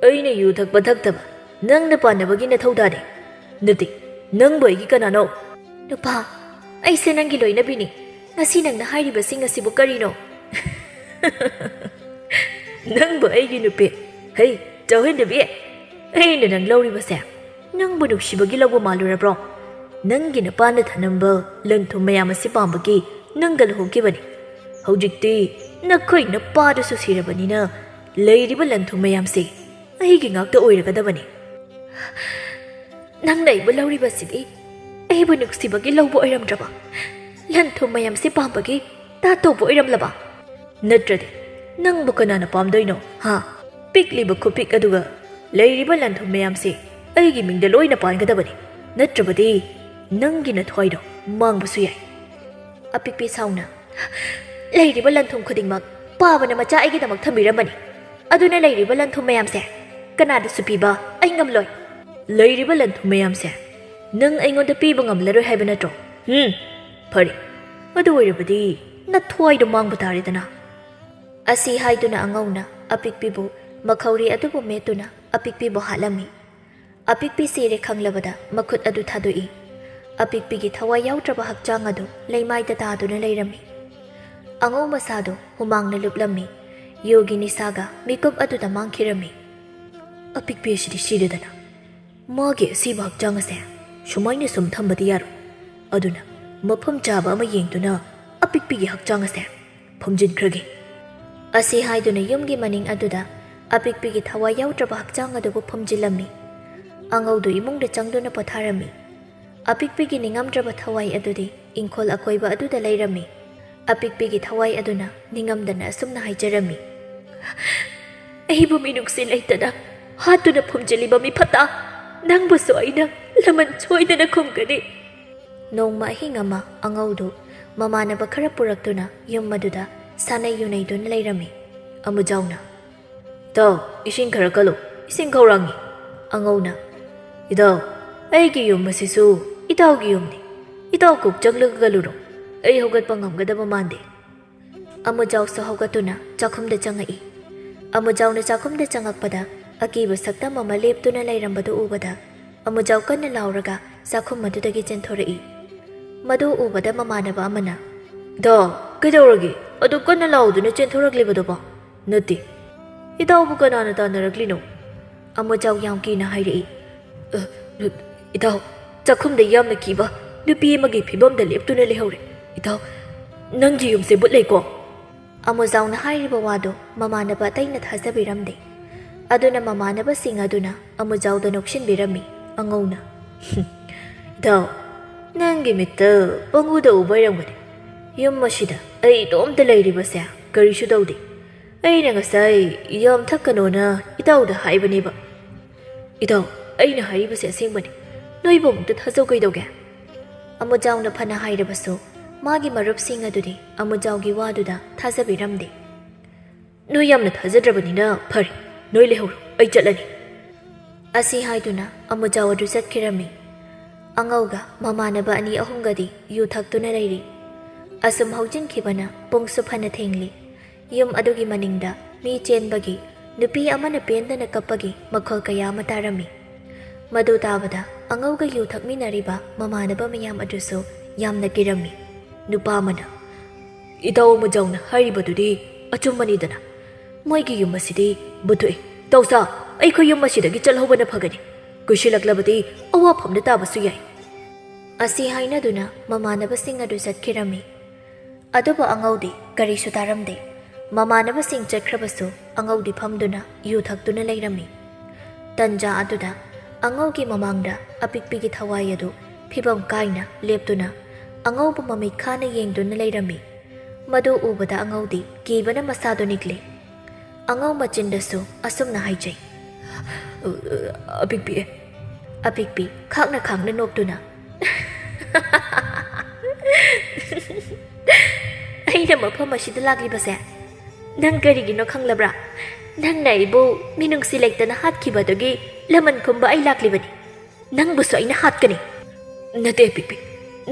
ꯑꯩꯅ ꯌꯨ ꯊꯛꯄ ꯊꯛꯇꯕ ꯅꯪꯅ ꯄꯥꯟꯅꯕꯒꯤ ꯅꯊꯧ ꯇꯥꯗꯦ꯫ ꯅꯠꯇꯦ, ꯅꯪꯕꯨ ꯑꯩꯒꯤ ꯀꯅꯥꯅꯣ? ꯅꯨꯄꯥ, ꯑꯩꯁꯦ ꯅꯪꯒꯤ ꯂꯣꯏꯅꯕꯤꯅꯤ꯫ ꯉꯁꯤ ꯅꯪꯅ ꯍꯥꯏꯔꯤꯕꯁꯤꯡ ꯑꯁꯤꯕꯨ ꯀꯔꯤꯅꯣ? ꯅꯪꯕꯨ ꯑꯩꯒꯤ ꯅꯨꯄꯤ, ꯍꯩ ꯆꯥꯎꯍꯟꯗꯕꯤ, ꯑꯩꯅ ꯅꯪ ꯂꯧꯔꯤꯕꯁꯦ ꯅꯪꯕꯨ ꯅꯨꯡꯁꯤꯕꯒꯤ ꯂꯧꯕ ꯃꯥꯜꯂꯨꯔꯕ꯭ꯔꯣ? ꯅꯪꯒꯤ ꯅꯄꯥꯅ ꯊꯅꯝꯕ ꯂꯟ ꯊꯨꯝ ꯃꯌꯥꯝ ꯑꯁꯤ ꯄꯥꯝꯕꯒꯤ ꯅꯪꯒ ꯂꯨꯍꯣꯡꯈꯤꯕꯅꯤ꯫ ꯍꯧꯖꯤꯛꯇꯤ ꯅꯈꯣꯏ ꯅꯄꯥꯗꯨꯁꯨ ꯁꯤꯔꯕꯅꯤꯅ ꯂꯩꯔꯤꯕ ꯂꯟ ꯊꯨꯝ ꯃꯌꯥꯝꯁꯦ ꯑꯩꯒꯤ ꯉꯥꯛꯇ ꯑꯣꯏꯔꯒꯗꯕꯅꯤ꯫ ꯅꯪꯅ ꯑꯩꯕꯨ ꯂꯧꯔꯤꯕꯁꯤꯗꯤ ꯑꯩꯕꯨ ꯅꯨꯡꯁꯤꯕꯒꯤ ꯂꯧꯕ ꯑꯣꯏꯔꯝꯗ꯭ꯔꯕ? ꯂꯟ ꯊꯨꯝ ꯃꯌꯥꯝꯁꯤ ꯄꯥꯝꯕꯒꯤ ꯇꯧꯕ ꯑꯣꯏꯔꯝꯂꯕ? ꯅꯠꯇ꯭ꯔꯗꯤ ꯅꯪꯕꯨ ꯀꯅꯥꯅ ꯄꯥꯝꯗꯣꯏꯅꯣ? ꯍꯥ? ꯄꯤꯛꯂꯤꯕ ꯈꯨꯄꯤꯛ ꯑꯗꯨꯒ ꯂꯩꯔꯤꯕ ꯂꯟ ꯊꯨꯝ ꯃꯌꯥꯝꯁꯦ ꯑꯩꯒꯤ ꯃꯤꯡꯗ ꯂꯣꯏꯅ ꯄꯥꯟꯒꯗꯕꯅꯤ꯫ ꯅꯠꯇ꯭ꯔꯕꯗꯤ ꯅꯪꯒꯤ ꯅꯊ꯭ꯋꯥꯏꯗꯣ ꯃꯥꯡꯕꯁꯨ ꯌꯥꯏ꯫ ꯑꯄꯤꯛꯄꯤ ꯁꯥꯎꯅ, ꯂꯩꯔꯤꯕ ꯂꯟ ꯊꯨꯝ ꯈꯨꯗꯤꯡꯃꯛ ꯄꯥꯕꯅ ꯃꯆꯥ ꯑꯩꯒꯤꯗꯃꯛ ꯊꯝꯕꯤꯔꯝꯕꯅꯤ꯫ ꯑꯗꯨꯅ ꯂꯩꯔꯤꯕ ꯂꯟ ꯊꯨꯝ ꯃꯌꯥꯝꯁꯦ ꯀꯅꯥꯗꯁꯨ ꯄꯤꯕ ꯑꯩ ꯉꯝꯂꯣꯏ꯫ ꯂꯩꯔꯤꯕ ꯂꯟ ꯊꯨꯝ ꯃꯌꯥꯝꯁꯦ ꯅꯪ ꯑꯩꯉꯣꯟꯗ ꯄꯤꯕ ꯉꯝꯂꯔꯣই ꯍꯥꯏꯕ ꯅꯠꯇ꯭ꯔꯣ? ꯐꯔꯦ, ꯑꯗꯨ ꯑꯣꯏꯔꯕꯗꯤ ꯅꯊ꯭ꯋꯥꯏꯗꯣ ꯃꯥꯡꯕ ꯇꯥꯔꯦꯗꯅ꯫ ꯑꯁꯤ ꯍꯥꯏꯗꯨꯅ ꯑꯉꯧꯅ ꯑꯄꯤꯛꯄꯤꯕꯨ ꯃꯈꯧꯔꯤ ꯑꯗꯨꯕꯨ ꯃꯦꯠꯇꯨꯅ ꯑꯄꯤꯛꯄꯤꯕꯨ ꯍꯥꯠꯂꯝꯃꯤ꯫ ꯑꯄꯤꯛꯄꯤ ꯁꯤꯔꯦ ꯈꯪꯂꯕꯗ ꯃꯈꯨꯠ ꯑꯗꯨ ꯊꯥꯗꯣꯛꯏ꯫ ꯑꯄꯤꯛꯄꯤꯒꯤ ꯊꯋꯥꯏ ꯌꯥꯎꯗ꯭ꯔꯕ ꯍꯛꯆꯥꯡ ꯑꯗꯨ ꯂꯩꯃꯥꯏꯗ ꯇꯥꯗꯨꯅ ꯂꯩꯔꯝꯃꯤ꯫ ꯑꯉꯧ ꯃꯁꯥꯗꯨ ꯍꯨꯃꯥꯡꯅ ꯂꯨꯞꯂꯝꯃꯤ꯫ ꯌꯨꯒꯤ ꯅꯤꯁꯥꯒ ꯃꯤꯀꯨꯞ ꯑꯗꯨꯗ ꯃꯥꯡꯈꯤꯔꯝꯃꯤ꯫ ꯑꯄꯤꯛꯄꯤ ꯑꯁꯤꯗꯤ ꯁꯤꯔꯦꯗꯅ, ꯃꯥꯒꯤ ꯑꯁꯤꯕ ꯍꯛꯆꯥꯡ ꯑꯁꯦ ꯁꯨꯃꯥꯏꯅ ꯁꯨꯝ ꯊꯝꯕꯗꯤ ꯌꯥꯔꯣꯏ꯫ ꯑꯗꯨꯅ ꯃꯐꯝ ꯆꯥꯕ ꯑꯃ ꯌꯦꯡꯗꯨꯅ ꯑꯄꯤꯛꯄꯤꯒꯤ ꯍꯛꯆꯥꯡ ꯑꯁꯦ ꯐꯨꯝꯖꯤꯟꯈ꯭ꯔꯒꯦ꯫ ꯑꯁꯤ ꯍꯥꯏꯗꯨꯅ ꯌꯨꯝꯒꯤ ꯃꯅꯤꯡ ꯑꯗꯨꯗ ꯑꯄꯤꯛꯄꯤꯒꯤ ꯊꯋꯥꯏ ꯌꯥꯎꯗ꯭ꯔꯕ ꯍꯛꯆꯥꯡ ꯑꯗꯨꯕꯨ ꯐꯨꯝꯖꯤꯜꯂꯝꯃꯤ꯫ ꯑꯉꯧꯗꯨ ꯏꯃꯨꯡꯗ ꯆꯪꯗꯨꯅ ꯄꯣꯊꯥꯔꯝꯃꯤ꯫ ꯑꯄꯤꯛꯄꯤꯒꯤ ꯅꯤꯡꯉꯝꯗ꯭ꯔꯕ ꯊꯋꯥꯏ ꯑꯗꯨꯗꯤ ꯏꯪꯈꯣꯜ ꯑꯀꯣꯏꯕ ꯑꯗꯨꯗ ꯂꯩꯔꯝꯃꯤ꯫ ꯑꯄꯤꯛꯄꯤꯒꯤ ꯊꯋꯥꯏ ꯑꯗꯨꯅ ꯅꯤꯡꯉꯝꯗꯅ ꯑꯁꯨꯝꯅ ꯍꯥꯏꯖꯔꯝꯃꯤ, ꯑꯩꯕꯨ ꯃꯤꯅꯨꯡꯁꯤ ꯂꯩꯇꯅ ꯍꯥꯠꯇꯨꯅ ꯐꯨꯝꯖꯤꯜꯂꯤꯕ ꯃꯤꯐꯠꯇ, ꯅꯪꯕꯨꯁꯨ ꯑꯩꯅ ꯂꯃꯟ ꯁꯣꯏꯗꯅ ꯈꯨꯝꯒꯅꯤ꯫ ꯅꯣꯡꯃ ꯑꯍꯤꯡ ꯑꯃ ꯑꯉꯧꯗꯨ ꯃꯃꯥꯟꯅꯕ ꯈꯔ ꯄꯨꯔꯛꯇꯨꯅ ꯌꯨꯝ ꯑꯗꯨꯗ ꯁꯥꯟꯅꯩ ꯌꯨꯅꯩꯗꯨꯅ ꯂꯩꯔꯝꯃꯤ꯫ ꯑꯃꯨꯖꯥꯎꯅ, ꯏꯇꯥꯎ ꯏꯁꯤꯡ ꯈꯔ ꯀꯜꯂꯨ, ꯏꯁꯤꯡ ꯈꯧꯔꯥꯡꯉꯤ꯫ ꯑꯉꯧꯅ, ꯏꯇꯥꯎ ꯑꯩꯒꯤ ꯌꯨꯝ ꯑꯁꯤꯁꯨ ꯏꯇꯥꯎꯒꯤ ꯌꯨꯝꯅꯤ꯫ ꯏꯇꯥꯎ ꯀꯣꯛ ꯆꯪꯂꯒ ꯀꯜꯂꯨꯔꯣ, ꯑꯩ ꯍꯧꯒꯠꯄ ꯉꯝꯒꯗꯕ ꯃꯥꯟꯗꯦ꯫ ꯑꯃꯨꯖꯥꯎꯁꯨ ꯍꯧꯒꯠꯇꯨꯅ ꯆꯥꯛꯈꯨꯝꯗ ꯆꯪꯉꯛꯏ꯫ ꯑꯃꯨꯖꯥꯎꯅ ꯆꯥꯛꯈꯨꯝꯗ ꯆꯪꯉꯛꯄꯗ ꯑꯀꯤꯕ ꯁꯛꯇꯝ ꯑꯃ ꯂꯦꯞꯇꯨꯅ ꯂꯩꯔꯝꯕꯗꯨ ꯎꯕꯗ ꯑꯃꯨꯖꯥꯎ ꯀꯟꯅ ꯂꯥꯎꯔꯒ ꯆꯥꯛꯈꯨꯝ ꯑꯗꯨꯗꯒꯤ ꯆꯦꯟꯊꯣꯔꯛꯏ꯫ ꯃꯗꯨ ꯎꯕꯗ ꯃꯃꯥꯟꯅꯕ ꯑꯃꯅ, ꯏꯇꯥꯎ ꯀꯩꯗꯧꯔꯒꯦ ꯑꯗꯨ ꯀꯟꯅ ꯂꯥꯎꯗꯨꯅ ꯆꯦꯟꯊꯣꯔꯛꯂꯤꯕꯗꯨꯕꯣ? ꯅꯠꯇꯦ, ꯏꯇꯥꯎꯕꯨ ꯀꯅꯥꯅ ꯇꯥꯟꯅꯔꯛꯂꯤꯅꯣ? ꯑꯃꯨꯖꯥꯎ ꯌꯥꯝ ꯀꯤꯅ ꯍꯥꯏꯔꯛꯏ꯫ ꯏꯇꯥꯎ, ꯆꯥꯛꯈꯨꯝꯗ ꯌꯥꯝꯅ ꯀꯤꯕ ꯅꯨꯄꯤ ꯑꯃꯒꯤ ꯐꯤꯕꯝꯗ ꯂꯦꯞꯇꯨꯅ ꯂꯩꯍꯧꯔꯦ꯫ ꯏꯇꯥꯎ, ꯅꯪꯒꯤ ꯌꯨꯝꯁꯦ ꯕꯨꯠ ꯂꯩꯀꯣ? ꯑꯃꯨꯖꯥꯎꯅ ꯍꯥꯏꯔꯤꯕ ꯋꯥꯗꯨ ꯃꯃꯥꯟꯅꯕ ꯑꯇꯩꯅ ꯊꯥꯖꯕꯤꯔꯝꯗꯦ꯫ ꯑꯗꯨꯅ ꯃꯃꯥꯟꯅꯕꯁꯤꯡ ꯑꯗꯨꯅ ꯑꯃꯨꯖꯥꯎꯗ ꯅꯣꯛꯁꯤꯟꯕꯤꯔꯝꯃꯤ꯫ ꯑꯉꯧꯅ, ꯏꯇꯥꯎ, ꯅꯪꯒꯤ ꯃꯤꯠꯇ ꯄꯪꯎꯗ ꯎꯕ ꯑꯣꯏꯔꯝꯒꯅꯤ꯫ ꯌꯨꯝ ꯑꯁꯤꯗ ꯑꯩ ꯏꯇꯣꯝꯇ ꯂꯩꯔꯤꯕꯁꯦ ꯀꯔꯤꯁꯨ ꯇꯧꯗꯦ꯫ ꯑꯩꯅ ꯉꯁꯥꯏ ꯌꯥꯝ ꯊꯛꯀꯅꯣꯅ ꯏꯇꯥꯎꯗ ꯍꯥꯏꯕꯅꯦꯕ꯫ ꯏꯇꯥꯎ, ꯑꯩꯅ ꯍꯥꯏꯔꯤꯕꯁꯦ ꯑꯁꯦꯡꯕꯅꯤ, ꯅꯣꯏꯕꯨ ꯑꯃꯨꯛꯇ ꯊꯥꯖꯧ ꯀꯩꯗꯧꯒꯦ? ꯑꯃꯨꯖꯥꯎꯅ ꯐꯅ ꯍꯥꯏꯔꯕꯁꯨ ꯃꯥꯒꯤ ꯃꯔꯨꯞꯁꯤꯡ ꯑꯗꯨꯗꯤ ꯑꯃꯨꯖꯥꯎꯒꯤ ꯋꯥꯗꯨꯗ ꯊꯥꯖꯕꯤꯔꯝꯗꯦ꯫ ꯅꯣꯏ ꯌꯥꯝꯅ ꯊꯥꯖꯗ꯭ꯔꯕꯅꯤꯅ ꯐꯔꯦ, ꯅꯣꯏ ꯂꯩꯍꯧꯔꯣ, ꯑꯩ ꯆꯠꯂꯅꯤ꯫ ꯑꯁꯤ ꯍꯥꯏꯗꯨꯅ ꯑꯃꯨꯖꯥꯎ ꯑꯗꯨ ꯆꯠꯈꯤꯔꯝꯃꯤ꯫ ꯑꯉꯧꯒ ꯃꯃꯥꯟꯅꯕ ꯑꯅꯤ ꯑꯍꯨꯝꯒꯗꯤ ꯌꯨ ꯊꯛꯇꯨꯅ ꯂꯩꯔꯤ꯫ ꯑꯁꯨꯝ ꯍꯧꯖꯤꯟꯈꯤꯕꯅ ꯄꯨꯡꯁꯨ ꯐꯅ ꯊꯦꯡꯂꯤ꯫ ꯌꯨꯝ ꯑꯗꯨꯒꯤ ꯃꯅꯤꯡꯗ ꯃꯤ ꯆꯦꯟꯕꯒꯤ, ꯅꯨꯄꯤ ꯑꯃꯅ ꯄꯦꯟꯗꯅ ꯀꯞꯄꯒꯤ ꯃꯈꯣꯜ ꯀꯌಾ ꯑꯃ ꯇꯥꯔꯝꯃꯤ꯫ ꯃꯗꯨ ꯇꯥꯕꯗ ꯑꯉꯧꯒ ꯌꯨ ꯊꯛꯃꯤꯟꯅꯔꯤꯕ ꯃꯃꯥꯟꯅꯕ ꯃꯌꯥꯝ ꯑꯗꯨꯁꯨ ꯌꯥꯝꯅ ꯀꯤꯔꯝꯃꯤ꯫ ꯅꯨꯄꯥ ꯑꯃꯅ, ꯏꯇꯥꯎ ꯑꯃꯨꯖꯥꯎꯅ ꯍꯥꯏꯔꯤꯕꯗꯨꯗꯤ ꯑꯆꯨꯝꯕꯅꯤꯗꯅ, ꯃꯣꯏꯒꯤ ꯌꯨꯝ ꯑꯁꯤꯗꯤ ꯕꯨꯠꯊꯣꯛꯏ꯫ ꯇꯧꯁꯥ, ꯑꯩꯈꯣꯏ ꯌꯨꯝ ꯑꯁꯤꯗꯒꯤ ꯆꯠꯍꯧꯕꯅ ꯐꯒꯅꯤ꯫ ꯀꯨꯏꯁꯤꯜꯂꯛꯂꯕꯗꯤ ꯑꯋꯥꯐꯝꯗ ꯇꯥꯕꯁꯨ ꯌꯥꯏ꯫ ꯑꯁꯤ ꯍꯥꯏꯅꯗꯨꯅ ꯃꯃꯥꯟꯅꯕꯁꯤꯡ ꯑꯗꯨ ꯆꯠꯈꯤꯔꯝꯃꯤ꯫ ꯑꯗꯨꯕꯨ ꯑꯉꯧꯗꯤ ꯀꯔꯤꯁꯨ ꯇꯥꯔꯝꯗꯦ꯫ ꯃꯃꯥꯟꯅꯕꯁꯤꯡ ꯆꯠꯈ꯭ꯔꯕꯁꯨ ꯑꯉꯧꯗꯤ ꯐꯝꯗꯨꯅ ꯌꯨ ꯊꯛꯇꯨꯅ ꯂꯩꯔꯝꯃꯤ꯫ ꯇꯟꯖꯥ ꯑꯗꯨꯗ ꯑꯉꯧꯒꯤ ꯃꯃꯥꯡꯗ ꯑꯄꯤꯛꯄꯤꯒꯤ ꯊꯋꯥꯏ ꯑꯗꯨ ꯐꯤꯕꯝ ꯀꯥꯏꯅ ꯂꯦꯞꯇꯨꯅ ꯑꯉꯧꯕꯨ ꯃꯃꯤꯠ ꯈꯥꯅ ꯌꯦꯡꯗꯨꯅ ꯂꯩꯔꯝꯃꯤ꯫ ꯃꯗꯨ ꯎꯕꯗ ꯑꯉꯧꯗꯤ ꯀꯤꯕꯅ ꯃꯁꯥꯗꯨ ꯅꯤꯛꯂꯤ꯫ ꯑꯉꯧ ꯃꯆꯤꯟꯗꯁꯨ ꯑꯁꯨꯝꯅ ꯍꯥꯏꯖꯩ, ꯑꯄꯤꯛꯄꯤ꯫ ꯑꯄꯤꯛꯄꯤ ꯈꯥꯡꯅ ꯅꯣꯛꯇꯨꯅ, ꯃꯐꯝ ꯑꯁꯤꯗ ꯂꯥꯛꯂꯤꯕꯁꯦ ꯅꯪ ꯀꯔꯤꯒꯤꯅꯣ ꯈꯪꯂꯕ꯭ꯔꯥ ꯅꯪꯅ ꯑꯩꯕꯨ ꯃꯤꯅꯨꯡꯁꯤ ꯂꯩꯇꯅ ꯍꯥꯠꯈꯤꯕꯗꯨꯒꯤ ꯂꯃꯟ ꯈꯨꯝꯕ ꯑꯩ ꯂꯥꯛꯂꯤꯕꯅꯤ ꯅꯪꯕꯨꯁꯨ ꯑꯩꯅ ꯍꯥꯠꯀꯅꯤ ꯅꯠꯇꯦ ꯄꯤꯛꯄꯤ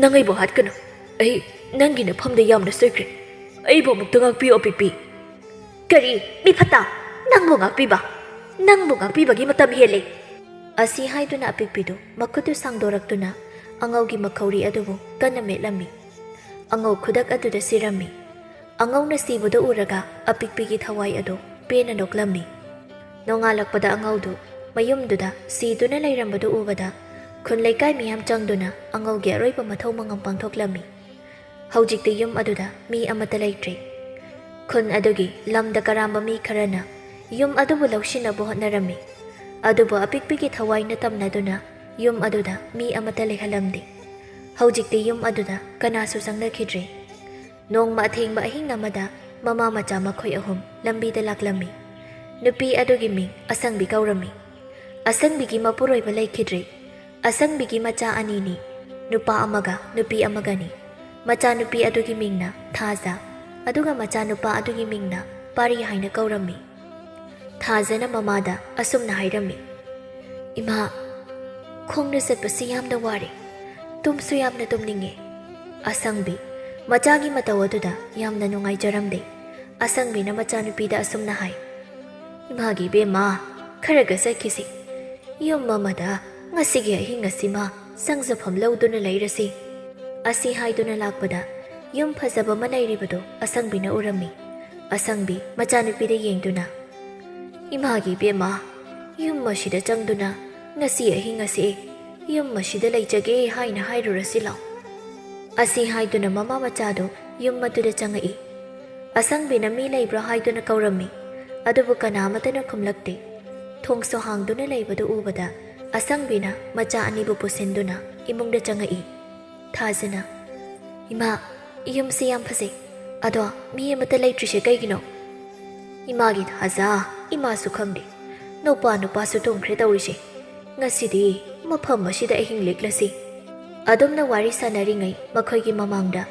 ꯅꯪ ꯑꯩꯕꯨ ꯍꯥꯠꯀꯅꯨ ꯑꯩ ꯅꯪꯒꯤ ꯅꯐꯝꯗ ꯌꯥꯝꯅ ꯁꯣꯏꯈ꯭ꯔꯦ ꯑꯩꯕꯨ ꯑꯃꯨꯛꯇ ꯉꯥꯛꯄꯤꯌꯣ ꯄꯤꯛꯄꯤ ꯀꯔꯤ ꯃꯤ ꯐꯠꯇ ꯅꯪꯕꯨ ꯉꯥꯛꯄꯤꯕꯒꯤ ꯃꯇꯝ ꯍꯦꯜꯂꯦ ꯑꯁꯤ ꯍꯥꯏꯗꯨꯅ ꯑꯄꯤꯛꯄꯤꯗꯨ ꯃꯈꯨꯠꯇꯨ ꯁꯥꯡꯗꯣꯔꯛꯇꯨꯅ ꯑꯉꯧꯒꯤ ꯃꯈꯧꯔꯤ ꯑꯗꯨꯕꯨ ꯀꯟꯅ ꯃꯦꯠꯂꯝꯃꯤ ꯑꯉꯧ ꯈꯨꯗꯛ ꯑꯗꯨꯗ ꯁꯤꯔꯝꯃꯤ ꯑꯉꯧꯅ ꯁꯤꯕꯗꯨ ꯎꯔꯒ ꯑꯄꯤꯛꯄꯤꯒꯤ ꯊꯋꯥꯏ ꯑꯗꯨ ꯄꯦꯟꯅ ꯅꯣꯛꯂꯝꯃꯤ ꯅꯣꯡꯉꯥꯜꯂꯛꯄꯗ ꯑꯉꯧꯗꯨ ꯃꯌꯨꯝꯗꯨꯗ ꯁꯤꯗꯨꯅ ꯂꯩꯔꯝꯕꯗꯨ ꯎꯕꯗ ꯈꯨꯟ ꯂꯩꯀꯥꯏ ꯃꯤꯌꯥꯝ ꯆꯪꯗꯨꯅ ꯑꯉꯧꯒꯤ ꯑꯔꯣꯏꯕ ꯃꯊꯧ ꯃꯉꯝ ꯄꯥꯡꯊꯣꯛꯂꯝꯃꯤ ꯍꯧꯖꯤꯛꯇꯤ ꯌꯨꯝ ꯑꯗꯨꯗ ꯃꯤ ꯑꯃꯠꯇ ꯂꯩꯇ꯭ꯔꯦ ꯈꯨꯟ ꯑꯗꯨꯒꯤ ꯂꯝꯗ ꯀꯔꯥꯝꯕ ꯃꯤ ꯈꯔꯅ ꯌꯨꯝ ꯑꯗꯨꯕꯨ ꯂꯧꯁꯤꯟꯅꯕ ꯍꯣꯠꯅꯔꯝꯃꯤ ꯑꯗꯨꯕꯨ ꯑꯄꯤꯛꯄꯤꯒꯤ ꯊꯋꯥꯏꯅ ꯇꯝꯅꯗꯨꯅ ꯌꯨꯝ ꯑꯗꯨꯗ ꯃꯤ ꯑꯃꯠꯇ ꯂꯩꯍꯜꯂꯝꯗꯦ ꯍꯧꯖꯤꯛꯇꯤ ꯌꯨꯝ ꯑꯗꯨꯗ ꯀꯅꯥꯁꯨ ꯆꯪꯅꯈꯤꯗ꯭ꯔꯦ ꯅꯣꯡꯃ ꯑꯊꯦꯡꯕ ꯑꯍꯤꯡ ꯑꯃꯗ ꯃꯃꯥ ꯃꯆꯥ ꯃꯈꯣꯏ ꯑꯍꯨꯝ ꯂꯝꯕꯤꯗ ꯂꯥꯛꯂꯝꯃꯤ ꯅꯨꯄꯤ ꯑꯗꯨꯒꯤ ꯃꯤꯡ ꯑꯁꯪꯕꯤ ꯀꯧꯔꯝꯃꯤ ꯑꯁꯪꯕꯤꯒꯤ ꯃꯄꯨꯔꯣꯏꯕ ꯂꯩꯈꯤꯗ꯭ꯔꯦ ꯑꯁꯪꯕꯤꯒꯤ ꯃꯆꯥ ꯑꯅꯤꯅꯤ ꯅꯨꯄꯥ ꯑꯃꯒ ꯅꯨꯄꯤ ꯑꯃꯒꯅꯤ ꯃꯆꯥꯅꯨꯄꯤ ꯑꯗꯨꯒꯤ ꯃꯤꯡꯅ ꯊꯥꯖ ꯑꯗꯨꯒ ꯃꯆꯥꯅꯨꯄꯥ ꯑꯗꯨꯒꯤ ꯃꯤꯡꯅ ꯄꯥꯔꯤ ꯍꯥꯏꯅ ꯀꯧꯔꯝꯃꯤ ꯊꯥꯖꯅ ꯃꯃꯥꯗ ꯑꯁꯨꯝꯅ ꯍꯥꯏꯔꯝꯃꯤ ꯏꯃꯥ ꯈꯣꯡꯅ ꯆꯠꯄꯁꯤ ꯌꯥꯝꯅ ꯋꯥꯔꯦ ꯇꯨꯝꯁꯨ ꯌꯥꯝꯅ ꯇꯨꯝꯅꯤꯡꯉꯦ ꯑꯁꯪꯕꯤ ꯃꯆꯥꯒꯤ ꯃꯇꯧ ꯑꯗꯨꯗ ꯌꯥꯝꯅ ꯅꯨꯡꯉꯥꯏꯖꯔꯝꯗꯦ ꯑꯁꯪꯕꯤꯅ ꯃꯆꯥꯅꯨꯄꯤꯗ ꯑꯁꯨꯝꯅ ꯍꯥꯏ ꯏꯃꯥꯒꯤ ꯏꯕꯦꯝꯃ ꯈꯔꯒ ꯆꯠꯈꯤꯁꯤ ꯌꯨꯝ ꯑꯃꯗ ꯉꯁꯤꯒꯤ ꯑꯍꯤꯡ ꯑꯁꯤꯃ ꯆꯪꯖꯐꯝ ꯂꯧꯗꯨꯅ ꯂꯩꯔꯁꯤ ꯑꯁꯤ ꯍꯥꯏꯗꯨꯅ ꯂꯥꯛꯄꯗ ꯌꯨꯝ ꯐꯖꯕ ꯑꯃ ꯂꯩꯔꯤꯕꯗꯨ ꯑꯁꯪꯕꯤꯅ ꯎꯔꯝꯃꯤ ꯑꯁꯪꯕꯤ ꯃꯆꯥꯅꯨꯄꯤꯗ ꯌꯦꯡꯗꯨꯅ ꯏꯃꯥꯒꯤ ꯏꯕꯦꯝꯃ ꯌꯨꯝ ꯑꯁꯤꯗ ꯆꯪꯗꯨꯅ ꯉꯁꯤ ꯑꯍꯤꯡ ꯑꯁꯤ ꯌꯨꯝ ꯑꯁꯤꯗ ꯂꯩꯖꯒꯦ ꯍꯥꯏꯅ ꯍꯥꯏꯔꯨꯔꯁꯤ ꯂꯥꯎ ꯑꯁꯤ ꯍꯥꯏꯗꯨꯅ ꯃꯃꯥ ꯃꯆꯥꯗꯨ ꯌꯨꯝ ꯑꯗꯨꯗ ꯆꯪꯉꯛꯏ ꯑꯁꯪꯕꯤꯅ ꯃꯤ ꯂꯩꯕ꯭ꯔꯥ ꯍꯥꯏꯗꯨꯅ ꯀꯧꯔꯝꯃꯤ ꯑꯗꯨꯕꯨ ꯀꯅꯥꯃꯠꯇꯅ ꯈꯨꯝꯂꯛꯇꯦ ꯊꯣꯡꯁꯨ ꯍꯥꯡꯗꯨꯅ ꯂꯩꯕꯗꯨ ꯎꯕꯗ ꯑꯁꯪꯕꯤꯅ ꯃꯆꯥ ꯑꯅꯤꯕꯨ ꯄꯨꯁꯤꯟꯗꯨꯅ ꯏꯃꯨꯡꯗ ꯆꯪꯉꯛꯏ ꯊꯥꯖꯅ ꯏꯃꯥ ꯌꯨꯝꯁꯤ ꯌꯥꯝ ꯐꯖꯩ ꯑꯗꯣ ꯃꯤ ꯑꯃꯠꯇ ꯂꯩꯇ꯭ꯔꯤꯁꯦ ꯀꯩꯒꯤꯅꯣ ꯏꯃꯥꯒꯤ ꯊꯥꯖ ꯏꯃꯥꯁꯨ ꯈꯪꯗꯦ ꯅꯨꯄꯥꯁꯨ ꯇꯨꯝꯈ꯭ꯔꯦ ꯇꯧꯔꯤꯁꯦ ꯉꯁꯤꯗꯤ ꯃꯐꯝ ꯑꯁꯤꯗ ꯑꯍꯤꯡ ꯂꯦꯛꯂꯁꯤ ꯑꯗꯨꯝꯅ ꯋꯥꯔꯤ ꯁꯥꯟꯅꯔꯤꯉꯩ ꯃꯈꯣꯏꯒꯤ ꯃꯃꯥꯡꯗ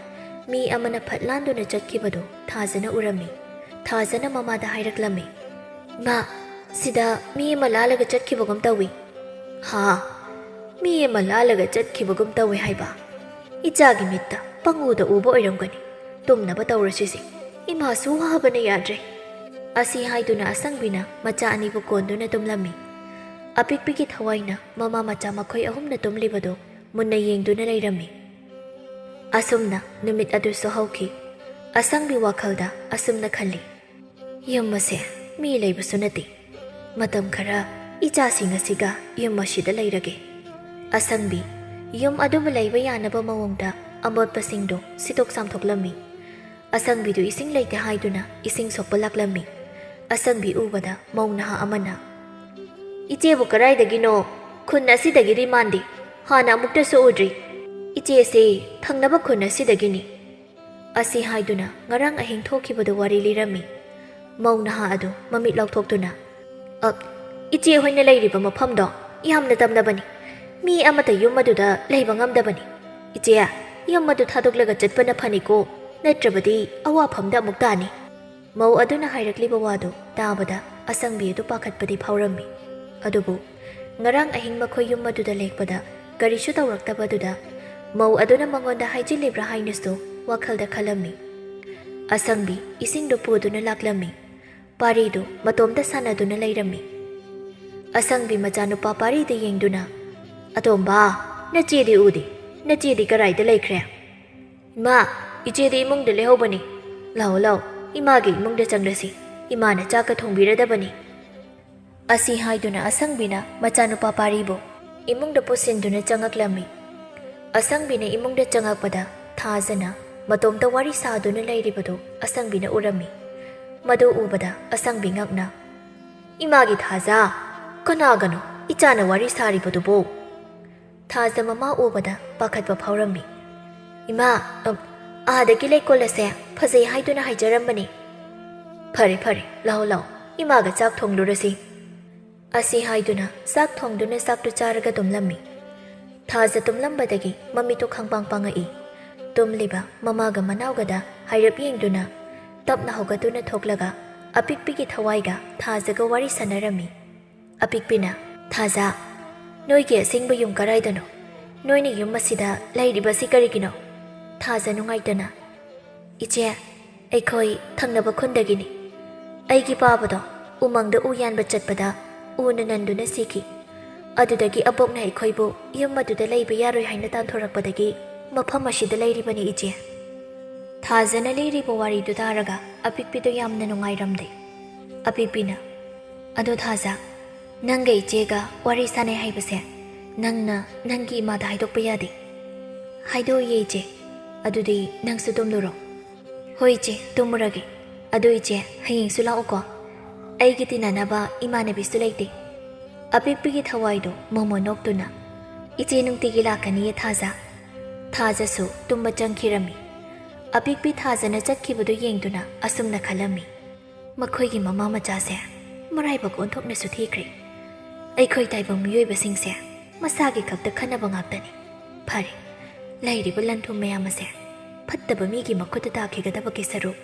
ꯃꯤ ꯑꯃꯅ ꯐꯠꯂꯥꯟꯗꯨꯅ ꯆꯠꯈꯤꯕꯗꯨ ꯊꯥꯖꯅ ꯎꯔꯝꯃꯤ ꯊꯥꯖꯅ ꯃꯃꯥꯗ ꯍꯥꯏꯔꯛꯂꯝꯃꯤ ꯏꯃꯥ ꯁꯤꯗ ꯃꯤ ꯑꯃ ꯂꯥꯜꯂꯒ ꯆꯠꯈꯤꯕꯒꯨꯝ ꯇꯧꯏ ꯍꯥ ꯃꯤ ꯑꯃ ꯂꯥꯜꯂꯒ ꯆꯠꯈꯤꯕꯒꯨꯝ ꯇꯧꯏ ꯍꯥꯏꯕ ꯏꯆꯥꯒꯤ ꯃꯤꯠꯇ ꯄꯪꯎꯗ ꯎꯕ ꯑꯣꯏꯔꯝꯒꯅꯤ ꯇꯨꯝꯅꯕ ꯇꯧꯔꯁꯤꯁꯦ ꯏꯃꯥꯁꯨ ꯋꯥꯕꯅ ꯌꯥꯗ꯭ꯔꯦ ꯑꯁꯤ ꯍꯥꯏꯗꯨꯅ ꯑꯁꯪꯕꯤꯅ ꯃꯆꯥ ꯑꯅꯤꯕꯨ ꯀꯣꯟꯗꯨꯅ ꯇꯨꯝꯂꯝꯃꯤ ꯑꯄꯤꯛꯄꯤꯒꯤ ꯊꯋꯥꯏꯅ ꯃꯃꯥ ꯃꯆꯥ ꯃꯈꯣꯏ ꯑꯍꯨꯝꯅ ꯇꯨꯝꯂꯤꯕꯗꯨ ꯃꯨꯟꯅ ꯌꯦꯡꯗꯨꯅ ꯂꯩꯔꯝꯃꯤ ꯑꯁꯨꯝꯅ ꯅꯨꯃꯤꯠ ꯑꯗꯨꯁꯨ ꯍꯧꯈꯤ ꯑꯁꯪꯕꯤ ꯋꯥꯈꯜꯗ ꯑꯁꯨꯝꯅ ꯈꯜꯂꯤ ꯌꯨꯝ ꯑꯁꯦ ꯃꯤ ꯂꯩꯕꯁꯨ ꯅꯠꯇꯦ ꯃꯇꯝ ꯈꯔ ꯏꯆꯥꯁꯤꯡ ꯑꯁꯤꯒ ꯌꯨꯝ ꯑꯁꯤꯗ ꯂꯩꯔꯒꯦ ꯑꯁꯪꯕꯤ ꯌꯨꯝ ꯑꯗꯨꯕꯨ ꯂꯩꯕ ꯌꯥꯅꯕ ꯃꯑꯣꯡꯗ ꯑꯃꯣꯠꯄꯁꯤꯡꯗꯨ ꯁꯤꯠꯇꯣꯛ ꯆꯥꯝꯊꯣꯛꯂꯝꯃꯤ ꯑꯁꯪꯕꯤꯗꯨ ꯏꯁꯤꯡ ꯂꯩꯇꯦ ꯍꯥꯏꯗꯨꯅ ꯏꯁꯤꯡ ꯁꯣꯛꯄ ꯂꯥꯛꯂꯝꯃꯤ ꯑꯁꯪꯕꯤ ꯎꯕꯗ ꯃꯧ ꯅꯍꯥ ꯑꯃꯅ ꯏꯆꯦꯕꯨ ꯀꯔꯥꯏꯗꯒꯤꯅꯣ ꯈꯨꯟ ꯑꯁꯤꯗꯒꯤꯗꯤ ꯃꯥꯟꯗꯦ ꯍꯥꯟꯅ ꯑꯃꯨꯛꯇꯁꯨ ꯎꯗ꯭ꯔꯤ ꯏꯆꯦꯁꯤ ꯊꯪꯅꯕ ꯈꯨꯟ ꯑꯁꯤꯗꯒꯤꯅꯤ ꯑꯁꯤ ꯍꯥꯏꯗꯨꯅ ꯉꯔꯥꯡ ꯑꯍꯤꯡ ꯊꯣꯛꯈꯤꯕꯗꯨ ꯋꯥꯔꯤ ꯂꯤꯔꯝꯃꯤ ꯃꯧ ꯅꯍꯥ ꯑꯗꯨ ꯃꯃꯤꯠ ꯂꯥꯎꯊꯣꯛꯇꯨꯅ ꯏꯆꯦ ꯍꯣꯏꯅ ꯂꯩꯔꯤꯕ ꯃꯐꯝꯗꯣ ꯌꯥꯝꯅ ꯇꯝꯅꯕꯅꯤ ꯃꯤ ꯑꯃꯠꯇ ꯌꯨꯝ ꯑꯗꯨꯗ ꯂꯩꯕ ꯉꯝꯗꯕꯅꯤ ꯏꯆꯦ ꯌꯨꯝ ꯑꯗꯨ ꯊꯥꯗꯣꯛꯂꯒ ꯆꯠꯄꯅ ꯐꯅꯤꯀꯣ ꯅꯠꯇ꯭ꯔꯕꯗꯤ ꯑꯋꯥꯐꯝꯗ ꯑꯃꯨꯛ ꯇꯥꯅꯤ ꯃꯧ ꯑꯗꯨꯅ ꯍꯥꯏꯔꯛꯂꯤꯕ ꯋꯥꯗꯨ ꯇꯥꯕꯗ ꯑꯁꯪꯕꯤ ꯑꯗꯨ ꯄꯥꯈꯠꯄꯗꯤ ꯐꯥꯎꯔꯝꯃꯤ ꯑꯗꯨꯕꯨ ꯉꯔꯥꯡ ꯑꯍꯤꯡ ꯃꯈꯣꯏ ꯌꯨꯝ ꯑꯗꯨꯗ ꯂꯦꯛꯄꯗ ꯀꯔꯤꯁꯨ ꯇꯧꯔꯛꯇꯕꯗꯨꯗ ꯃꯧ ꯑꯗꯨꯅ ꯃꯉꯣꯟꯗ ꯍꯥꯏꯖꯤꯜꯂꯤꯕ꯭ꯔꯥ ꯍꯥꯏꯅꯁꯨ ꯋꯥꯈꯜꯗ ꯈꯜꯂꯝꯃꯤ ꯑꯁꯪꯕꯤ ꯏꯁꯤꯡꯗꯨ ꯄꯨꯗꯨꯅ ꯂꯥꯛꯂꯝꯃꯤ ꯄꯥꯔꯤꯗꯨ ꯃꯇꯣꯝꯇ ꯁꯥꯟꯅꯗꯨꯅ ꯂꯩꯔꯝꯃꯤ ꯑꯁꯪꯕꯤ ꯃꯆꯥꯅꯨꯄꯥ ꯄꯥꯔꯤꯗ ꯌꯦꯡꯗꯨꯅ ꯑꯇꯣꯝꯕ ꯅꯆꯦꯗꯤ ꯎꯗꯦ ꯅꯆꯦꯗꯤ ꯀꯔꯥꯏꯗ ꯂꯩꯈ꯭ꯔꯦ ꯏꯃꯥ ꯏꯆꯦꯗꯤ ꯏꯃꯨꯡꯗ ꯂꯩꯍꯧꯕꯅꯤ ꯂꯥꯛꯑꯣ ꯏꯃꯥꯒꯤ ꯏꯃꯨꯡꯗ ꯆꯪꯂꯁꯤ ꯏꯃꯥꯅ ꯆꯥꯛꯀ ꯊꯣꯡꯕꯤꯔꯗꯕꯅꯤ ꯑꯁꯤ ꯍꯥꯏꯗꯨꯅ ꯑꯁꯪꯕꯤꯅ ꯃꯆꯥꯅꯨꯄꯥ ꯄꯥꯔꯤꯕꯨ ꯏꯃꯨꯡꯗ ꯄꯨꯁꯤꯟꯗꯨꯅ ꯆꯪꯉꯛꯂꯝꯃꯤ ꯑꯁꯪꯕꯤꯅ ꯏꯃꯨꯡꯗ ꯆꯪꯉꯛꯄꯗ ꯊꯥꯖꯅ ꯃꯇꯣꯝꯇ ꯋꯥꯔꯤ ꯁꯥꯗꯨꯅ ꯂꯩꯔꯤꯕꯗꯨ ꯑꯁꯪꯕꯤꯅ ꯎꯔꯝꯃꯤ ꯃꯗꯨ ꯎꯕꯗ ꯑꯁꯪꯕꯤ ꯉꯛꯅ ꯏꯃꯥꯒꯤ ꯊꯥꯖ ꯀꯅꯥꯒꯅꯣ ꯏꯆꯥꯅ ꯋꯥꯔꯤ ꯁꯥꯔꯤꯕꯗꯨꯕꯣ ꯊꯥꯖ ꯃꯃꯥ ꯎꯕꯗ ꯄꯥꯈꯠꯄ ꯐꯥꯎꯔꯝꯃꯤ ꯏꯃꯥ ꯑꯥꯗꯒꯤ ꯂꯩꯀꯣꯜ ꯑꯁꯦ ꯐꯖꯩ ꯍꯥꯏꯗꯨꯅ ꯍꯥꯏꯖꯔꯝꯕꯅꯤ ꯐꯔꯦ ꯂꯥꯛꯑꯣ ꯏꯃꯥꯒ ꯆꯥꯛ ꯊꯣꯡꯂꯨꯔꯁꯤ ꯑꯁꯤ ꯍꯥꯏꯗꯨꯅ ꯆꯥꯛ ꯊꯣꯡꯗꯨꯅ ꯆꯥꯛꯇꯨ ꯆꯥꯔꯒ ꯇꯨꯝꯂꯝꯃꯤ ꯊꯥꯖ ꯇꯨꯝꯂꯝꯕꯗꯒꯤ ꯃꯃꯤꯠꯇꯨ ꯈꯪꯄꯥꯡ ꯄꯥꯡꯉꯛꯏ ꯇꯨꯝꯂꯤꯕ ꯃꯃꯥꯒ ꯃꯅꯥꯎꯒꯗ ꯍꯥꯏꯔꯞ ꯌꯦꯡꯗꯨꯅ ꯇꯞꯅ ꯍꯧꯒꯠꯇꯨꯅ ꯊꯣꯛꯂꯒ ꯑꯄꯤꯛꯄꯤꯒꯤ ꯊꯋꯥꯏꯒ ꯊꯥꯖꯒ ꯋꯥꯔꯤ ꯁꯥꯟꯅꯔꯝꯃꯤ꯫ ꯑꯄꯤꯛꯄꯤꯅ ꯊꯥꯖ, ꯅꯣꯏꯒꯤ ꯑꯁꯦꯡꯕ ꯌꯨꯝ ꯀꯔꯥꯏꯗꯅꯣ? ꯅꯣꯏꯅ ꯌꯨꯝ ꯑꯁꯤꯗ ꯂꯩꯔꯤꯕꯁꯤ ꯀꯔꯤꯒꯤꯅꯣ? ꯊꯥꯖ ꯅꯨꯡꯉꯥꯏꯇꯅ ꯏꯆꯦ, ꯑꯩꯈꯣꯏ ꯊꯪꯅꯕ ꯈꯨꯟꯗꯒꯤꯅꯤ꯫ ꯑꯩꯒꯤ ꯄꯥꯕꯗꯣ ꯎꯃꯪꯗ ꯎ ꯌꯥꯟꯕ ꯆꯠꯄꯗ ꯎꯅ ꯅꯟꯗꯨꯅ ꯁꯤꯈꯤ꯫ ꯑꯗꯨꯗꯒꯤ ꯑꯕꯣꯛꯅ ꯑꯩꯈꯣꯏꯕꯨ ꯌꯨꯝ ꯑꯗꯨꯗ ꯂꯩꯕ ꯌꯥꯔꯣꯏ ꯍꯥꯏꯅ ꯇꯥꯟꯊꯣꯔꯛꯄꯗꯒꯤ ꯃꯐꯝ ꯑꯁꯤꯗ ꯂꯩꯔꯤꯕꯅꯤ ꯏꯆꯦ꯫ ꯊꯥꯖꯅ ꯂꯤꯔꯤꯕ ꯋꯥꯔꯤꯗꯨ ꯇꯥꯔꯒ ꯑꯄꯤꯛꯄꯤꯗꯣ ꯌꯥꯝꯅ ꯅꯨꯡꯉꯥꯏꯔꯝꯗꯦ꯫ ꯑꯄꯤꯛꯄꯤꯅ ꯑꯗꯣ ꯊꯥꯖ, ꯅꯪꯒ ꯏꯆꯦꯒ ꯋꯥꯔꯤ ꯁꯥꯟꯅꯩ ꯍꯥꯏꯕꯁꯦ ꯅꯪꯅ ꯅꯪꯒꯤ ꯏꯃꯥꯗ ꯍꯥꯏꯗꯣꯛꯄ ꯌꯥꯗꯦ꯫ ꯍꯥꯏꯗꯣꯛꯏꯌꯦ ꯏꯆꯦ꯫ ꯑꯗꯨꯗꯤ ꯅꯪꯁꯨ ꯇꯨꯝꯂꯨꯔꯣ꯫ ꯍꯣꯏ ꯏꯆꯦ, ꯇꯨꯝꯃꯨꯔꯒꯦ꯫ ꯑꯗꯨ ꯏꯆꯦ, ꯍꯌꯦꯡꯁꯨ ꯂꯥꯛꯎꯀꯣ꯫ ꯑꯩꯒꯤ ꯇꯤꯟꯅꯅꯕ ꯏꯃꯥꯟꯅꯕꯤꯁꯨ ꯂꯩꯇꯦ꯫ ꯑꯄꯤꯛꯄꯤꯒꯤ ꯊꯋꯥꯏꯗꯣ ꯃꯣꯃꯣ ꯅꯣꯛꯇꯨꯅ ꯏꯆꯦ ꯅꯨꯡꯇꯤꯒꯤ ꯂꯥꯛꯀꯅꯤꯌꯦ ꯊꯥꯖ꯫ ꯊꯥꯖꯁꯨ ꯇꯨꯝꯕ ꯆꯪꯈꯤꯔꯝꯃꯤ꯫ ꯑꯄꯤꯛꯄꯤ ꯊꯥꯖꯅ ꯆꯠꯈꯤꯕꯗꯨ ꯌꯦꯡꯗꯨꯅ ꯑꯁꯨꯝꯅ ꯈꯜꯂꯝꯃꯤ, ꯃꯈꯣꯏꯒꯤ ꯃꯃꯥ ꯃꯆꯥꯁꯦ ꯃꯔꯥꯏꯕꯛ ꯑꯣꯟꯊꯣꯛꯅꯁꯨ ꯊꯤꯈ꯭ꯔꯦ꯫ ꯑꯩꯈꯣꯏ ꯇꯥꯏꯕꯪ ꯃꯤꯑꯣꯏꯕꯁꯤꯡꯁꯦ ꯃꯁꯥꯒꯤ ꯈꯛꯇ ꯈꯟꯅꯕ ꯉꯥꯛꯇꯅꯤ꯫ ꯐꯔꯦ, ꯂꯩꯔꯤꯕ ꯂꯟꯊꯨꯝ ꯃꯌꯥꯝ ꯑꯁꯦ ꯐꯠꯇꯕ ꯃꯤꯒꯤ ꯃꯈꯨꯠꯇ ꯇꯥꯈꯤꯒꯗꯕꯒꯤ ꯁꯔꯨꯛ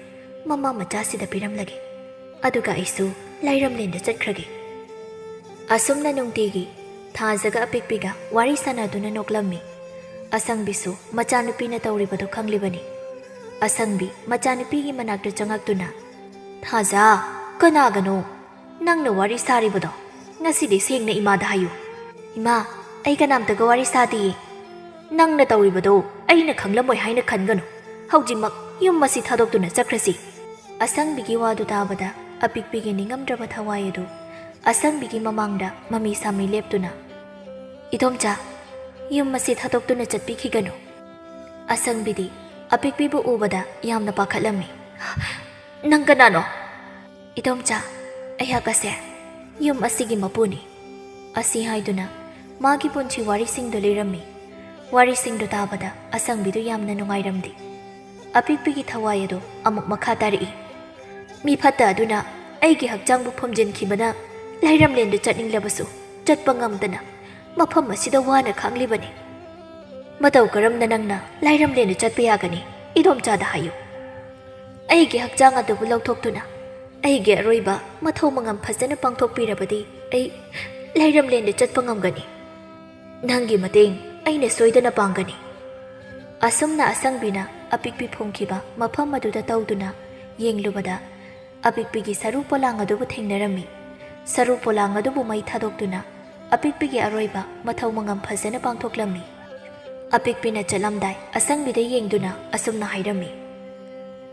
ꯃꯃꯥ ꯃꯆꯥꯁꯤꯗ ꯄꯤꯔꯝꯂꯒꯦ꯫ ꯑꯗꯨꯒ ꯑꯩꯁꯨ ꯂꯩꯔꯝꯂꯦꯟꯗ ꯆꯠꯈ꯭ꯔꯒꯦ꯫ ꯑꯁꯨꯝꯅ ꯅꯨꯡꯇꯤꯒꯤ ꯊꯥꯖꯒ ꯑꯄꯤꯛꯄꯤꯒ ꯋꯥꯔꯤ ꯁꯥꯟꯅꯗꯨꯅ ꯅꯣꯛꯂꯝꯃꯤ꯫ ꯑꯁꯪꯕꯤꯁꯨ ꯃꯆꯥꯅꯨꯄꯤꯅ ꯇꯧꯔꯤꯕꯗꯨ ꯈꯪꯂꯤꯕꯅꯤ꯫ ꯑꯁꯪꯕꯤ ꯃꯆꯥꯅꯨꯄꯤꯒꯤ ꯃꯅꯥꯛꯇ ꯆꯪꯉꯛꯇꯨꯅ ꯊꯥꯖ, ꯀꯅꯥꯒꯅꯣ ꯅꯪꯅ ꯋꯥꯔꯤ ꯁꯥꯔꯤꯕꯗꯣ? ꯉꯁꯤꯗꯤ ꯁꯦꯡꯅ ꯏꯃꯥꯗ ꯍꯥꯏꯌꯨ꯫ ꯏꯃꯥ, ꯑꯩ ꯀꯅꯥꯝꯇꯒ ꯋꯥꯔꯤ ꯁꯥꯗꯤꯌꯦ꯫ ꯅꯪꯅ ꯇꯧꯔꯤꯕꯗꯣ ꯑꯩꯅ ꯈꯪꯂꯝꯃꯣꯏ ꯍꯥꯏꯅ ꯈꯟꯒꯅꯨ꯫ ꯍꯧꯖꯤꯛꯃꯛ ꯌꯨꯝ ꯑꯁꯤ ꯊꯥꯗꯣꯛꯇꯨꯅ ꯆꯠꯈ꯭ꯔꯁꯤ꯫ ꯑꯁꯪꯕꯤꯒꯤ ꯋꯥꯗꯨ ꯇꯥꯕꯗ ꯑꯄꯤꯛꯄꯤꯒꯤ ꯅꯤꯡꯉꯝꯗ꯭ꯔꯕ ꯊꯋꯥꯏ ꯑꯗꯨ ꯑꯁꯪꯕꯤꯒꯤ ꯃꯃꯥꯡꯗ ꯃꯃꯤ ꯁꯥꯃꯤ ꯂꯦꯞꯇꯨꯅ ꯏꯗꯣꯝꯆꯥ, ꯌꯨꯝ ꯑꯁꯤ ꯊꯥꯗꯣꯛꯇꯨꯅ ꯆꯠꯄꯤꯈꯤꯒꯅꯨ꯫ ꯑꯁꯪꯕꯤꯗꯤ ꯑꯄꯤꯛꯄꯤꯕꯨ ꯎꯕꯗ ꯌꯥꯝꯅ ꯄꯥꯈꯠꯂꯝꯃꯤ꯫ ꯅꯪ ꯀꯅꯥꯅꯣ? ꯏꯗꯣꯝꯆꯥ, ꯑꯩꯍꯥꯛ ꯑꯁꯦ ꯌꯨꯝ ꯑꯁꯤꯒꯤ ꯃꯄꯨꯅꯤ꯫ ꯑꯁꯤ ꯍꯥꯏꯗꯨꯅ ꯃꯥꯒꯤ ꯄꯨꯟꯁꯤ ꯋꯥꯔꯤꯁꯤꯡꯗꯨ ꯂꯤꯔꯝꯃꯤ꯫ ꯋꯥꯔꯤꯁꯤꯡꯗꯨ ꯇꯥꯕꯗ ꯑꯁꯪꯕꯤꯗꯨ ꯌꯥꯝꯅ ꯅꯨꯡꯉꯥꯏꯔꯝꯗꯦ꯫ ꯑꯄꯤꯛꯄꯤꯒꯤ ꯊꯋꯥꯏ ꯑꯗꯨ ꯑꯃꯨꯛ ꯃꯈꯥ ꯇꯥꯔꯛꯏ꯫ ꯃꯤ ꯐꯠꯇ ꯑꯗꯨꯅ ꯑꯩꯒꯤ ꯍꯛꯆꯥꯡꯕꯨ ꯐꯨꯝꯖꯤꯟꯈꯤꯕꯅ ꯂꯩꯔꯝꯂꯦꯟꯗ ꯆꯠꯅꯤꯡꯂꯕꯁꯨ ꯆꯠꯄ ꯉꯝꯗꯅ ꯃꯐꯝ ꯑꯁꯤꯗ ꯋꯥꯅ ꯈꯥꯡꯂꯤꯕꯅꯤ꯫ ꯃꯇꯧ ꯀꯔꯝꯅ ꯅꯪꯅ ꯂꯩꯔꯝꯂꯦꯟꯗ ꯆꯠꯄ ꯌꯥꯒꯅꯤ? ꯏꯗꯣꯝꯆꯥꯗ ꯍꯥꯏꯌꯨ꯫ ꯑꯩꯒꯤ ꯍꯛꯆꯥꯡ ꯑꯗꯨꯕꯨ ꯂꯧꯊꯣꯛꯇꯨꯅ ꯑꯩꯒꯤ ꯑꯔꯣꯏꯕ ꯃꯊꯧ ꯃꯉꯝ ꯐꯖꯅ ꯄꯥꯡꯊꯣꯛꯄꯤꯔꯕꯗꯤ ꯑꯩ ꯂꯩꯔꯝꯂꯦꯟꯗ ꯆꯠꯄ ꯉꯝꯒꯅꯤ꯫ ꯅꯪꯒꯤ ꯃꯇꯦꯡ ꯑꯩꯅ ꯁꯣꯏꯗꯅ ꯄꯥꯡꯒꯅꯤ꯫ ꯑꯁꯨꯝꯅ ꯑꯁꯪꯕꯤꯅ ꯑꯄꯤꯛꯄꯤ ꯐꯨꯝꯈꯤꯕ ꯃꯐꯝ ꯑꯗꯨꯗ ꯇꯧꯗꯨꯅ ꯌꯦꯡꯂꯨꯕꯗ ꯑꯄꯤꯛꯄꯤꯒꯤ ꯁꯔꯨ ꯄꯣꯂꯥꯡ ꯑꯗꯨꯕꯨ ꯊꯦꯡꯅꯔꯝꯃꯤ꯫ ꯁꯔꯨ ꯄꯣꯂꯥꯡ ꯑꯗꯨꯕꯨ ꯃꯩ ꯊꯥꯗꯣꯛꯇꯨꯅ ꯑꯄꯤꯛꯄꯤꯒꯤ ꯑꯔꯣꯏꯕ ꯃꯊꯧ ꯃꯉꯝ ꯐꯖꯅ ꯄꯥꯡꯊꯣꯛꯂꯝꯃꯤ꯫ ꯑꯄꯤꯛꯄꯤꯅ ꯆꯠꯂꯝꯗꯥꯏ ꯑꯁꯪꯕꯤꯗ ꯌꯦꯡꯗꯨꯅ ꯑꯁꯨꯝꯅ ꯍꯥꯏꯔꯝꯃꯤ,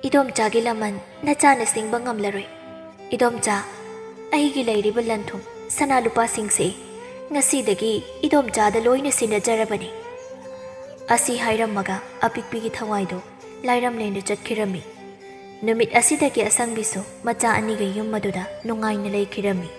ꯏꯗꯣꯝꯆꯥꯒꯤ ꯂꯃꯟ ꯅꯆꯥꯅ ꯁꯤꯡꯕ ꯉꯝꯂꯔꯣꯏ꯫ ꯏꯗꯣꯝꯆꯥ, ꯑꯩꯒꯤ ꯂꯩꯔꯤꯕ ꯂꯟꯊꯨꯝ ꯁꯅꯥ ꯂꯨꯄꯥꯁꯤꯡꯁꯦ ꯉꯁꯤꯗꯒꯤ ꯏꯗꯣꯝꯆꯥꯗ ꯂꯣꯏꯅ ꯁꯤꯟꯅꯖꯔꯕꯅꯤ꯫ ꯑꯁꯤ ꯍꯥꯏꯔꯝꯃꯒ ꯑꯄꯤꯛꯄꯤꯒꯤ ꯊꯋꯥꯏꯗꯣ ꯂꯩꯔꯝꯂꯦꯟꯗ ꯆꯠꯈꯤꯔꯝꯃꯤ꯫ ꯅꯨꯃꯤꯠ ꯑꯁꯤꯗꯒꯤ ꯑꯁꯪꯕꯤꯁꯨ ꯃꯆꯥ ꯑꯅꯤꯒ ꯌꯨꯝ ꯑꯗꯨꯗ ꯅꯨꯡꯉꯥꯏꯅ ꯂꯩꯈꯤꯔꯝꯃꯤ꯫